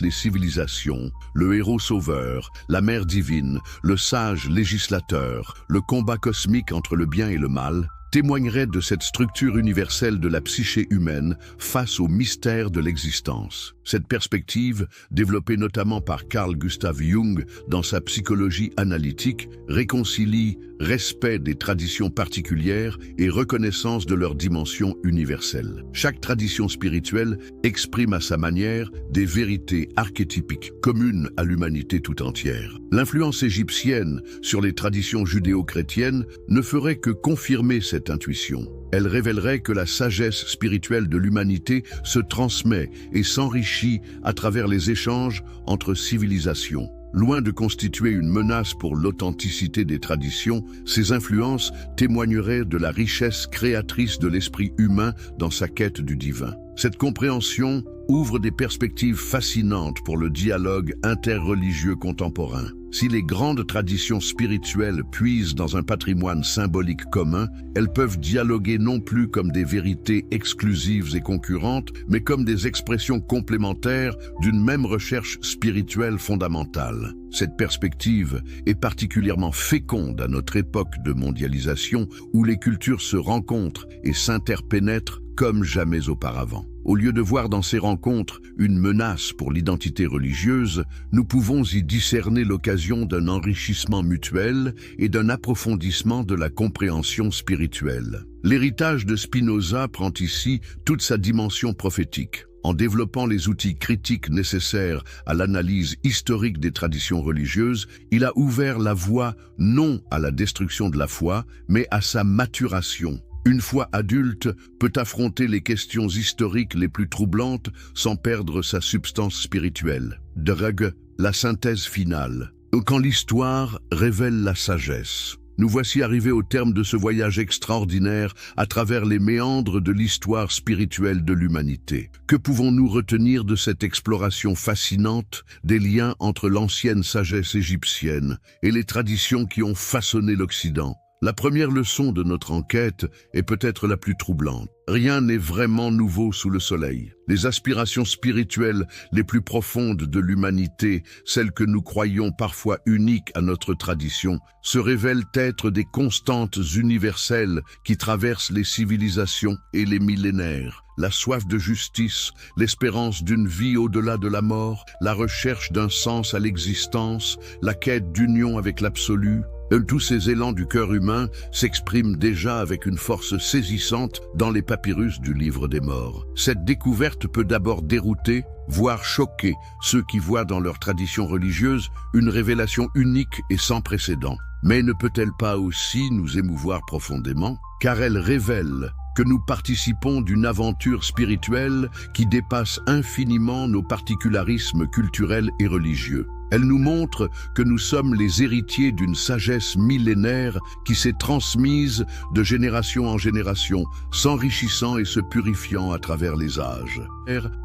les civilisations, le héros sauveur, la mère divine, le sage législateur, le combat cosmique entre le bien et le mal, témoignerait de cette structure universelle de la psyché humaine face au mystère de l'existence. Cette perspective, développée notamment par Carl Gustav Jung dans sa psychologie analytique, réconcilie respect des traditions particulières et reconnaissance de leur dimension universelle. Chaque tradition spirituelle exprime à sa manière des vérités archétypiques communes à l'humanité tout entière. L'influence égyptienne sur les traditions judéo-chrétiennes ne ferait que confirmer cette intuition. Elle révélerait que la sagesse spirituelle de l'humanité se transmet et s'enrichit à travers les échanges entre civilisations. Loin de constituer une menace pour l'authenticité des traditions, ces influences témoigneraient de la richesse créatrice de l'esprit humain dans sa quête du divin. Cette compréhension ouvre des perspectives fascinantes pour le dialogue interreligieux contemporain. Si les grandes traditions spirituelles puisent dans un patrimoine symbolique commun, elles peuvent dialoguer non plus comme des vérités exclusives et concurrentes, mais comme des expressions complémentaires d'une même recherche spirituelle fondamentale. Cette perspective est particulièrement féconde à notre époque de mondialisation où les cultures se rencontrent et s'interpénètrent comme jamais auparavant. Au lieu de voir dans ces rencontres une menace pour l'identité religieuse, nous pouvons y discerner l'occasion d'un enrichissement mutuel et d'un approfondissement de la compréhension spirituelle. L'héritage de Spinoza prend ici toute sa dimension prophétique. En développant les outils critiques nécessaires à l'analyse historique des traditions religieuses, il a ouvert la voie non à la destruction de la foi, mais à sa maturation. Une foi adulte peut affronter les questions historiques les plus troublantes sans perdre sa substance spirituelle. Drug, la synthèse finale. Quand l'histoire révèle la sagesse. Nous voici arrivés au terme de ce voyage extraordinaire à travers les méandres de l'histoire spirituelle de l'humanité. Que pouvons-nous retenir de cette exploration fascinante des liens entre l'ancienne sagesse égyptienne et les traditions qui ont façonné l'Occident ? La première leçon de notre enquête est peut-être la plus troublante. Rien n'est vraiment nouveau sous le soleil. Les aspirations spirituelles les plus profondes de l'humanité, celles que nous croyons parfois uniques à notre tradition, se révèlent être des constantes universelles qui traversent les civilisations et les millénaires. La soif de justice, l'espérance d'une vie au-delà de la mort, la recherche d'un sens à l'existence, la quête d'union avec l'absolu, tous ces élans du cœur humain s'expriment déjà avec une force saisissante dans les papyrus du livre des morts. Cette découverte peut d'abord dérouter, voire choquer ceux qui voient dans leur tradition religieuse une révélation unique et sans précédent. Mais ne peut-elle pas aussi nous émouvoir profondément, car elle révèle que nous participons d'une aventure spirituelle qui dépasse infiniment nos particularismes culturels et religieux. Elle nous montre que nous sommes les héritiers d'une sagesse millénaire qui s'est transmise de génération en génération, s'enrichissant et se purifiant à travers les âges.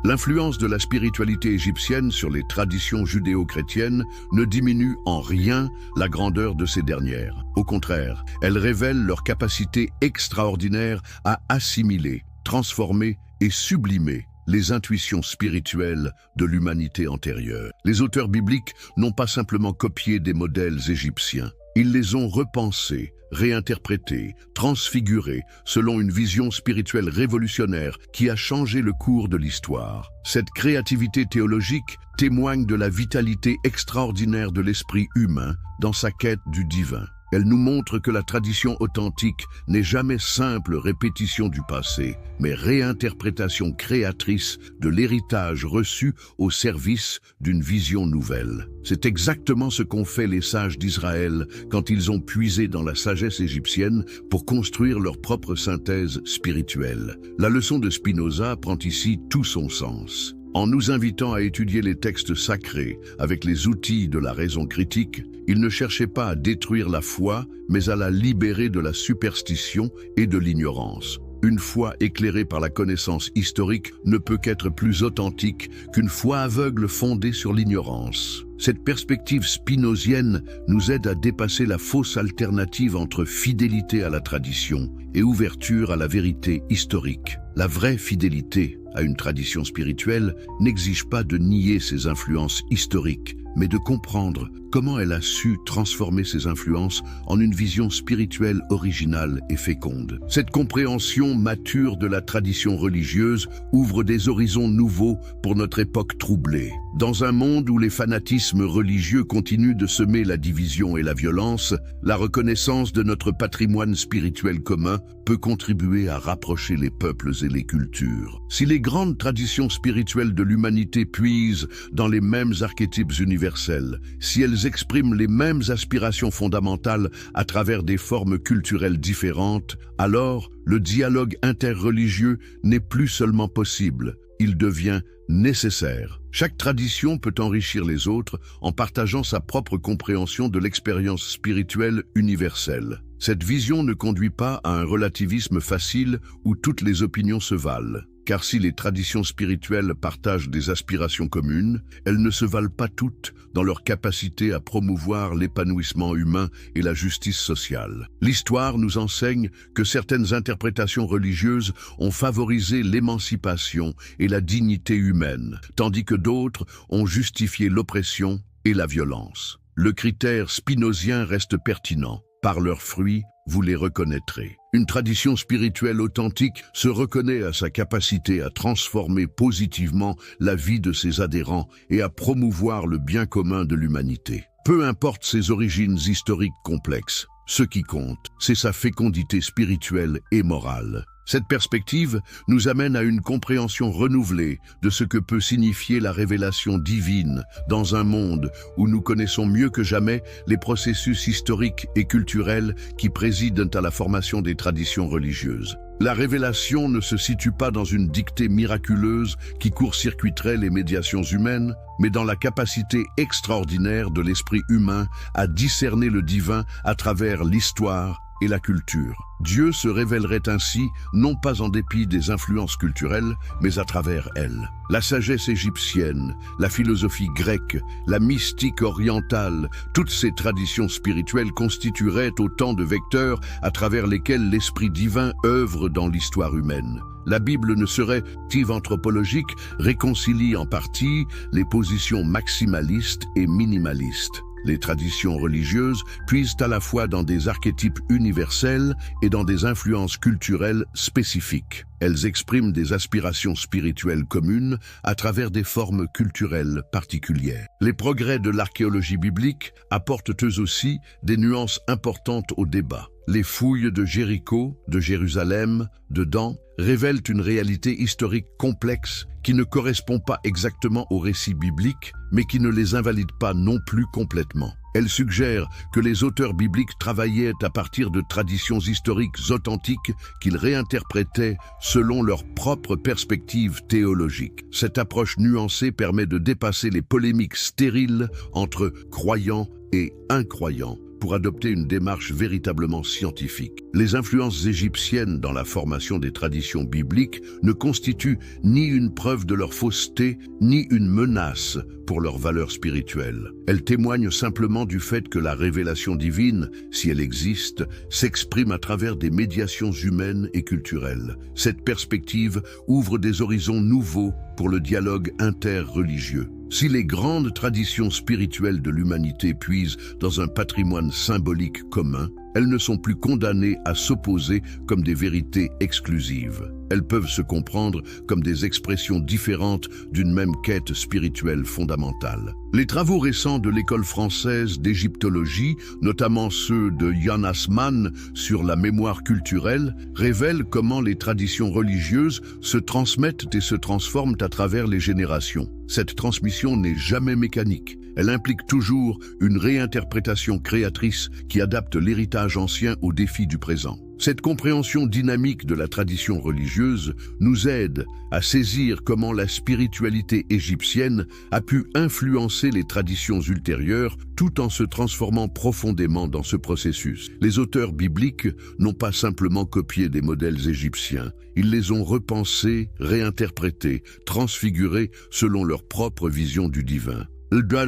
L'influence de la spiritualité égyptienne sur les traditions judéo-chrétiennes ne diminue en rien la grandeur de ces dernières. Au contraire, elle révèle leur capacité extraordinaire à assimiler, transformer et sublimer les intuitions spirituelles de l'humanité antérieure. Les auteurs bibliques n'ont pas simplement copié des modèles égyptiens. Ils les ont repensés, réinterprétés, transfigurés selon une vision spirituelle révolutionnaire qui a changé le cours de l'histoire. Cette créativité théologique témoigne de la vitalité extraordinaire de l'esprit humain dans sa quête du divin. Elle nous montre que la tradition authentique n'est jamais simple répétition du passé, mais réinterprétation créatrice de l'héritage reçu au service d'une vision nouvelle. C'est exactement ce qu'ont fait les sages d'Israël quand ils ont puisé dans la sagesse égyptienne pour construire leur propre synthèse spirituelle. La leçon de Spinoza prend ici tout son sens. En nous invitant à étudier les textes sacrés avec les outils de la raison critique, il ne cherchait pas à détruire la foi, mais à la libérer de la superstition et de l'ignorance. Une foi éclairée par la connaissance historique ne peut qu'être plus authentique qu'une foi aveugle fondée sur l'ignorance. Cette perspective spinozienne nous aide à dépasser la fausse alternative entre fidélité à la tradition et ouverture à la vérité historique. La vraie fidélité à une tradition spirituelle n'exige pas de nier ses influences historiques, mais de comprendre comment elle a su transformer ses influences en une vision spirituelle originale et féconde. Cette compréhension mature de la tradition religieuse ouvre des horizons nouveaux pour notre époque troublée. Dans un monde où les fanatismes religieux continuent de semer la division et la violence, la reconnaissance de notre patrimoine spirituel commun peut contribuer à rapprocher les peuples et les cultures. Si les grandes traditions spirituelles de l'humanité puisent dans les mêmes archétypes universels, si elles expriment les mêmes aspirations fondamentales à travers des formes culturelles différentes, alors le dialogue interreligieux n'est plus seulement possible, il devient nécessaire. Chaque tradition peut enrichir les autres en partageant sa propre compréhension de l'expérience spirituelle universelle. Cette vision ne conduit pas à un relativisme facile où toutes les opinions se valent. Car si les traditions spirituelles partagent des aspirations communes, elles ne se valent pas toutes dans leur capacité à promouvoir l'épanouissement humain et la justice sociale. L'histoire nous enseigne que certaines interprétations religieuses ont favorisé l'émancipation et la dignité humaine, tandis que d'autres ont justifié l'oppression et la violence. Le critère spinozien reste pertinent. Par leurs fruits, vous les reconnaîtrez. Une tradition spirituelle authentique se reconnaît à sa capacité à transformer positivement la vie de ses adhérents et à promouvoir le bien commun de l'humanité. Peu importe ses origines historiques complexes, ce qui compte, c'est sa fécondité spirituelle et morale. Cette perspective nous amène à une compréhension renouvelée de ce que peut signifier la révélation divine dans un monde où nous connaissons mieux que jamais les processus historiques et culturels qui président à la formation des traditions religieuses. La révélation ne se situe pas dans une dictée miraculeuse qui court-circuiterait les médiations humaines, mais dans la capacité extraordinaire de l'esprit humain à discerner le divin à travers l'histoire et la culture. Dieu se révélerait ainsi, non pas en dépit des influences culturelles, mais à travers elles. La sagesse égyptienne, la philosophie grecque, la mystique orientale, toutes ces traditions spirituelles constitueraient autant de vecteurs à travers lesquels l'esprit divin œuvre dans l'histoire humaine. La Bible ne serait-elle anthropologique, réconcilie en partie les positions maximalistes et minimalistes. Les traditions religieuses puisent à la fois dans des archétypes universels et dans des influences culturelles spécifiques. Elles expriment des aspirations spirituelles communes à travers des formes culturelles particulières. Les progrès de l'archéologie biblique apportent eux aussi des nuances importantes au débat. Les fouilles de Jéricho, de Jérusalem, de Dan révèlent une réalité historique complexe qui ne correspond pas exactement au récit biblique, mais qui ne les invalide pas non plus complètement. Elle suggère que les auteurs bibliques travaillaient à partir de traditions historiques authentiques qu'ils réinterprétaient selon leur propre perspective théologique. Cette approche nuancée permet de dépasser les polémiques stériles entre croyants et incroyants pour adopter une démarche véritablement scientifique. Les influences égyptiennes dans la formation des traditions bibliques ne constituent ni une preuve de leur fausseté, ni une menace pour leur valeur spirituelle. Elles témoignent simplement du fait que la révélation divine, si elle existe, s'exprime à travers des médiations humaines et culturelles. Cette perspective ouvre des horizons nouveaux pour le dialogue interreligieux. Si les grandes traditions spirituelles de l'humanité puisent dans un patrimoine symbolique commun, elles ne sont plus condamnées à s'opposer comme des vérités exclusives. Elles peuvent se comprendre comme des expressions différentes d'une même quête spirituelle fondamentale. Les travaux récents de l'école française d'égyptologie, notamment ceux de Jan Assmann sur la mémoire culturelle, révèlent comment les traditions religieuses se transmettent et se transforment à travers les générations. Cette transmission n'est jamais mécanique. Elle implique toujours une réinterprétation créatrice qui adapte l'héritage ancien aux défis du présent. Cette compréhension dynamique de la tradition religieuse nous aide à saisir comment la spiritualité égyptienne a pu influencer les traditions ultérieures tout en se transformant profondément dans ce processus. Les auteurs bibliques n'ont pas simplement copié des modèles égyptiens, ils les ont repensés, réinterprétés, transfigurés selon leur propre vision du divin. d'agréables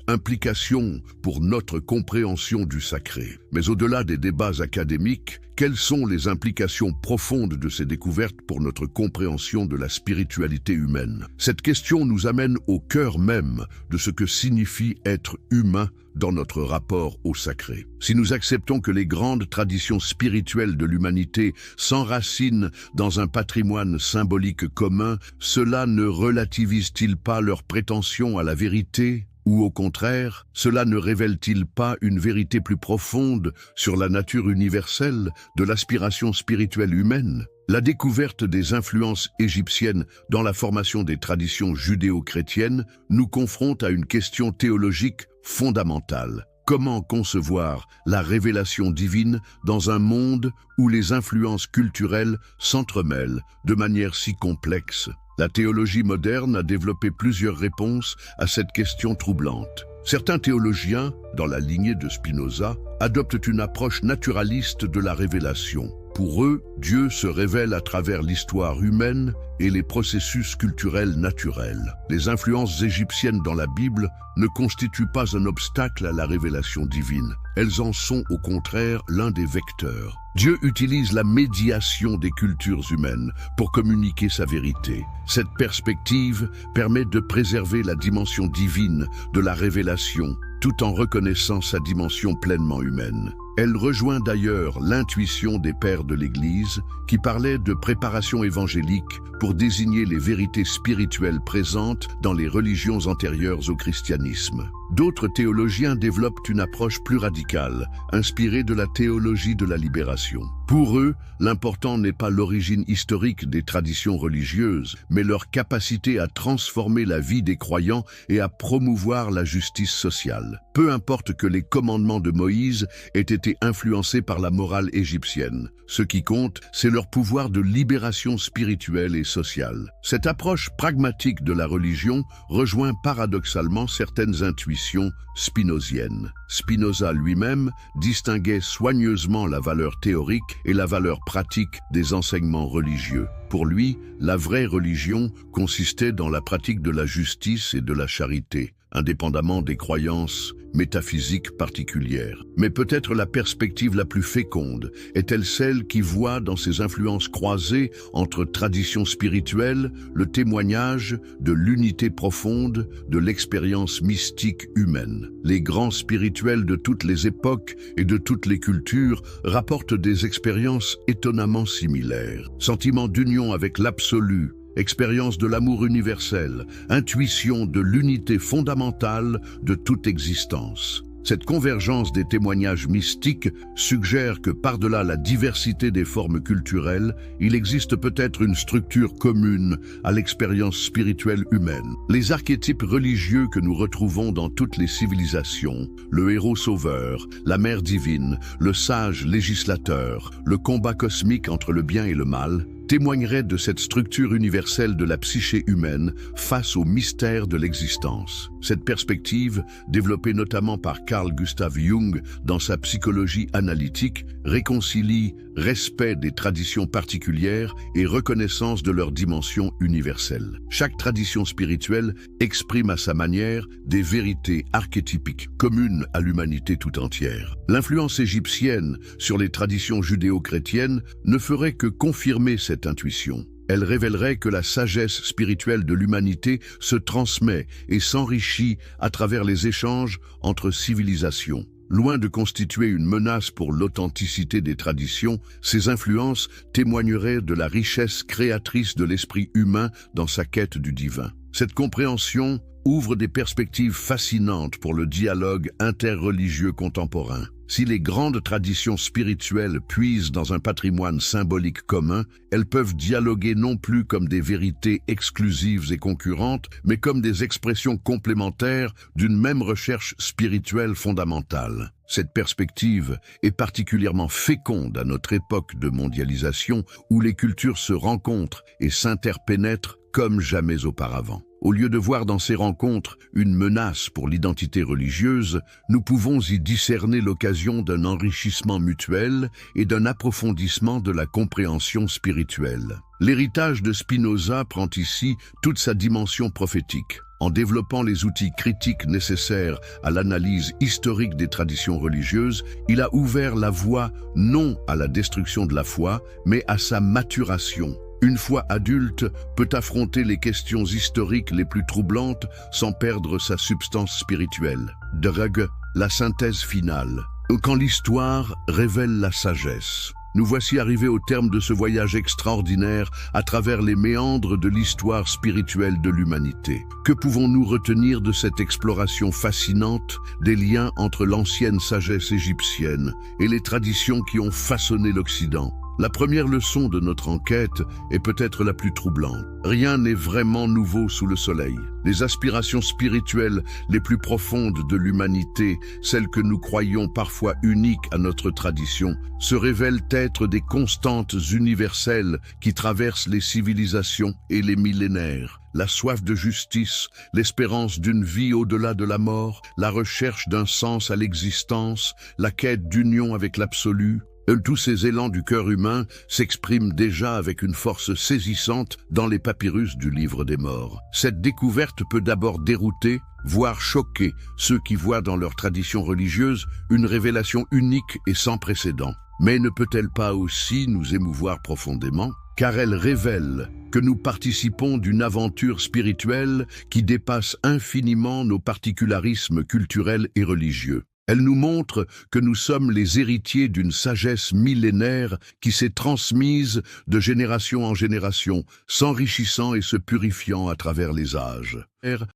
implications pour notre compréhension du sacré. Mais au-delà des débats académiques, quelles sont les implications profondes de ces découvertes pour notre compréhension de la spiritualité humaine? Cette question nous amène au cœur même de ce que signifie être humain dans notre rapport au sacré. Si nous acceptons que les grandes traditions spirituelles de l'humanité s'enracinent dans un patrimoine symbolique commun, cela ne relativise-t-il pas leurs prétentions à la vérité? Ou au contraire, cela ne révèle-t-il pas une vérité plus profonde sur la nature universelle de l'aspiration spirituelle humaine? La découverte des influences égyptiennes dans la formation des traditions judéo-chrétiennes nous confronte à une question théologique fondamentale. Comment concevoir la révélation divine dans un monde où les influences culturelles s'entremêlent de manière si complexe? La théologie moderne a développé plusieurs réponses à cette question troublante. Certains théologiens, dans la lignée de Spinoza, adoptent une approche naturaliste de la révélation. Pour eux, Dieu se révèle à travers l'histoire humaine et les processus culturels naturels. Les influences égyptiennes dans la Bible ne constituent pas un obstacle à la révélation divine. Elles en sont au contraire l'un des vecteurs. Dieu utilise la médiation des cultures humaines pour communiquer sa vérité. Cette perspective permet de préserver la dimension divine de la révélation tout en reconnaissant sa dimension pleinement humaine. Elle rejoint d'ailleurs l'intuition des pères de l'Église qui parlaient de préparation évangélique pour désigner les vérités spirituelles présentes dans les religions antérieures au christianisme. D'autres théologiens développent une approche plus radicale, inspirée de la théologie de la libération. Pour eux, l'important n'est pas l'origine historique des traditions religieuses, mais leur capacité à transformer la vie des croyants et à promouvoir la justice sociale. Peu importe que les commandements de Moïse aient été influencés par la morale égyptienne. Ce qui compte, c'est leur pouvoir de libération spirituelle et sociale. Cette approche pragmatique de la religion rejoint paradoxalement certaines intuitions spinoziennes. Spinoza lui-même distinguait soigneusement la valeur théorique et la valeur pratique des enseignements religieux. Pour lui, la vraie religion consistait dans la pratique de la justice et de la charité, indépendamment des croyances métaphysiques particulières. Mais peut-être la perspective la plus féconde est-elle celle qui voit dans ces influences croisées entre traditions spirituelles le témoignage de l'unité profonde de l'expérience mystique humaine. Les grands spirituels de toutes les époques et de toutes les cultures rapportent des expériences étonnamment similaires. Sentiment d'union avec l'absolu, expérience de l'amour universel, intuition de l'unité fondamentale de toute existence. Cette convergence des témoignages mystiques suggère que par-delà la diversité des formes culturelles, il existe peut-être une structure commune à l'expérience spirituelle humaine. Les archétypes religieux que nous retrouvons dans toutes les civilisations, le héros sauveur, la mère divine, le sage législateur, le combat cosmique entre le bien et le mal, témoignerait de cette structure universelle de la psyché humaine face au mystère de l'existence. Cette perspective, développée notamment par Carl Gustav Jung dans sa psychologie analytique, réconcilie respect des traditions particulières et reconnaissance de leur dimension universelle. Chaque tradition spirituelle exprime à sa manière des vérités archétypiques communes à l'humanité tout entière. L'influence égyptienne sur les traditions judéo-chrétiennes ne ferait que confirmer cette intuition. Elle révélerait que la sagesse spirituelle de l'humanité se transmet et s'enrichit à travers les échanges entre civilisations. Loin de constituer une menace pour l'authenticité des traditions, ces influences témoigneraient de la richesse créatrice de l'esprit humain dans sa quête du divin. Cette compréhension ouvre des perspectives fascinantes pour le dialogue interreligieux contemporain. Si les grandes traditions spirituelles puisent dans un patrimoine symbolique commun, elles peuvent dialoguer non plus comme des vérités exclusives et concurrentes, mais comme des expressions complémentaires d'une même recherche spirituelle fondamentale. Cette perspective est particulièrement féconde à notre époque de mondialisation où les cultures se rencontrent et s'interpénètrent comme jamais auparavant. Au lieu de voir dans ces rencontres une menace pour l'identité religieuse, nous pouvons y discerner l'occasion d'un enrichissement mutuel et d'un approfondissement de la compréhension spirituelle. L'héritage de Spinoza prend ici toute sa dimension prophétique. En développant les outils critiques nécessaires à l'analyse historique des traditions religieuses, il a ouvert la voie non à la destruction de la foi, mais à sa maturation. Une foi adulte peut affronter les questions historiques les plus troublantes sans perdre sa substance spirituelle. Drug, la synthèse finale. Quand l'histoire révèle la sagesse. Nous voici arrivés au terme de ce voyage extraordinaire à travers les méandres de l'histoire spirituelle de l'humanité. Que pouvons-nous retenir de cette exploration fascinante des liens entre l'ancienne sagesse égyptienne et les traditions qui ont façonné l'Occident? La première leçon de notre enquête est peut-être la plus troublante. Rien n'est vraiment nouveau sous le soleil. Les aspirations spirituelles les plus profondes de l'humanité, celles que nous croyons parfois uniques à notre tradition, se révèlent être des constantes universelles qui traversent les civilisations et les millénaires. La soif de justice, l'espérance d'une vie au-delà de la mort, la recherche d'un sens à l'existence, la quête d'union avec l'absolu, tous ces élans du cœur humain s'expriment déjà avec une force saisissante dans les papyrus du Livre des Morts. Cette découverte peut d'abord dérouter, voire choquer ceux qui voient dans leur tradition religieuse une révélation unique et sans précédent. Mais ne peut-elle pas aussi nous émouvoir profondément? Car elle révèle que nous participons d'une aventure spirituelle qui dépasse infiniment nos particularismes culturels et religieux. Elle nous montre que nous sommes les héritiers d'une sagesse millénaire qui s'est transmise de génération en génération, s'enrichissant et se purifiant à travers les âges.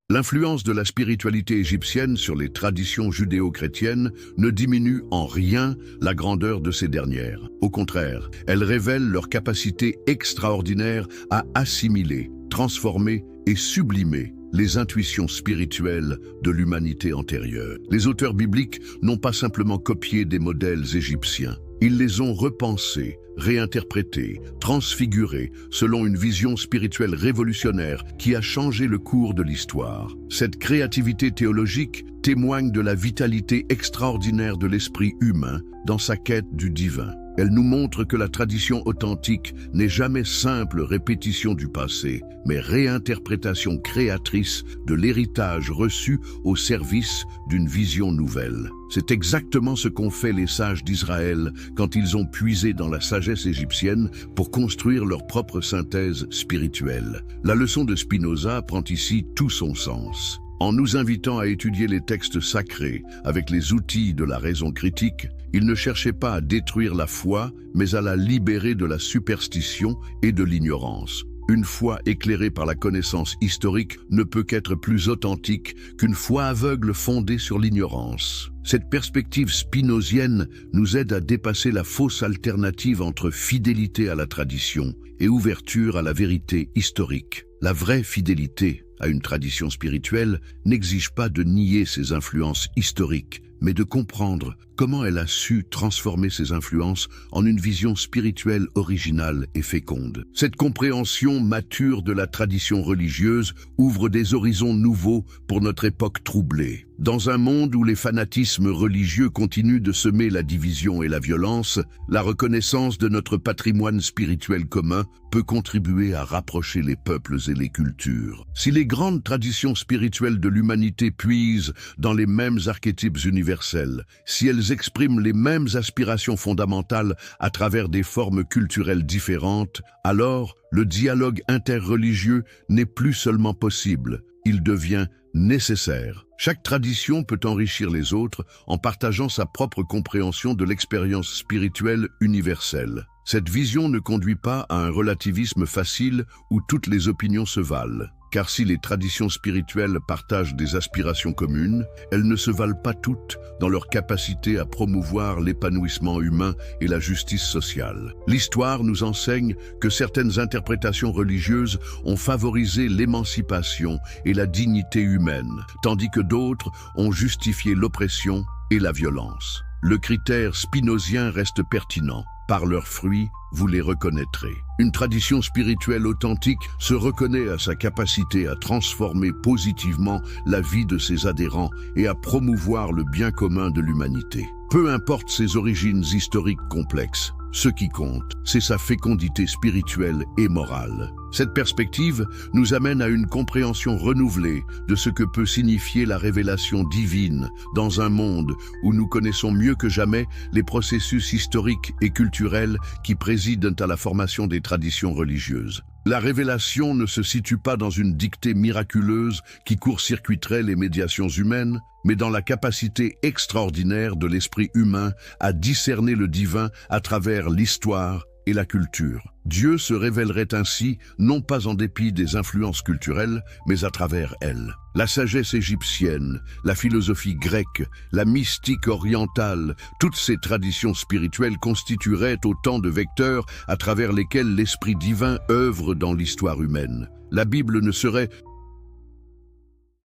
L'influence de la spiritualité égyptienne sur les traditions judéo-chrétiennes ne diminue en rien la grandeur de ces dernières. Au contraire, elle révèle leur capacité extraordinaire à assimiler, transformer et sublimer les intuitions spirituelles de l'humanité antérieure. Les auteurs bibliques n'ont pas simplement copié des modèles égyptiens. Ils les ont repensés, réinterprétés, transfigurés selon une vision spirituelle révolutionnaire qui a changé le cours de l'histoire. Cette créativité théologique témoigne de la vitalité extraordinaire de l'esprit humain dans sa quête du divin. Elle nous montre que la tradition authentique n'est jamais simple répétition du passé, mais réinterprétation créatrice de l'héritage reçu au service d'une vision nouvelle. C'est exactement ce qu'ont fait les sages d'Israël quand ils ont puisé dans la sagesse égyptienne pour construire leur propre synthèse spirituelle. La leçon de Spinoza prend ici tout son sens. En nous invitant à étudier les textes sacrés avec les outils de la raison critique, il ne cherchait pas à détruire la foi, mais à la libérer de la superstition et de l'ignorance. Une foi éclairée par la connaissance historique ne peut qu'être plus authentique qu'une foi aveugle fondée sur l'ignorance. Cette perspective spinozienne nous aide à dépasser la fausse alternative entre fidélité à la tradition et ouverture à la vérité historique. La vraie fidélité à une tradition spirituelle n'exige pas de nier ses influences historiques, mais de comprendre comment elle a su transformer ses influences en une vision spirituelle originale et féconde. Cette compréhension mature de la tradition religieuse ouvre des horizons nouveaux pour notre époque troublée. Dans un monde où les fanatismes religieux continuent de semer la division et la violence, la reconnaissance de notre patrimoine spirituel commun peut contribuer à rapprocher les peuples et les cultures. Si les grandes traditions spirituelles de l'humanité puisent dans les mêmes archétypes universels, si elles expriment les mêmes aspirations fondamentales à travers des formes culturelles différentes, alors le dialogue interreligieux n'est plus seulement possible, il devient nécessaire. Chaque tradition peut enrichir les autres en partageant sa propre compréhension de l'expérience spirituelle universelle. Cette vision ne conduit pas à un relativisme facile où toutes les opinions se valent. Car si les traditions spirituelles partagent des aspirations communes, elles ne se valent pas toutes dans leur capacité à promouvoir l'épanouissement humain et la justice sociale. L'histoire nous enseigne que certaines interprétations religieuses ont favorisé l'émancipation et la dignité humaine, tandis que d'autres ont justifié l'oppression et la violence. Le critère spinozien reste pertinent. Par leurs fruits, vous les reconnaîtrez. Une tradition spirituelle authentique se reconnaît à sa capacité à transformer positivement la vie de ses adhérents et à promouvoir le bien commun de l'humanité. Peu importe ses origines historiques complexes, Ce qui compte, c'est sa fécondité spirituelle et morale. Cette perspective nous amène à une compréhension renouvelée de ce que peut signifier la révélation divine dans un monde où nous connaissons mieux que jamais les processus historiques et culturels qui président à la formation des traditions religieuses. La révélation ne se situe pas dans une dictée miraculeuse qui court-circuiterait les médiations humaines, mais dans la capacité extraordinaire de l'esprit humain à discerner le divin à travers l'histoire et la culture. Dieu se révélerait ainsi, non pas en dépit des influences culturelles, mais à travers elles. La sagesse égyptienne, la philosophie grecque, la mystique orientale, toutes ces traditions spirituelles constitueraient autant de vecteurs à travers lesquels l'Esprit divin œuvre dans l'histoire humaine. La Bible ne serait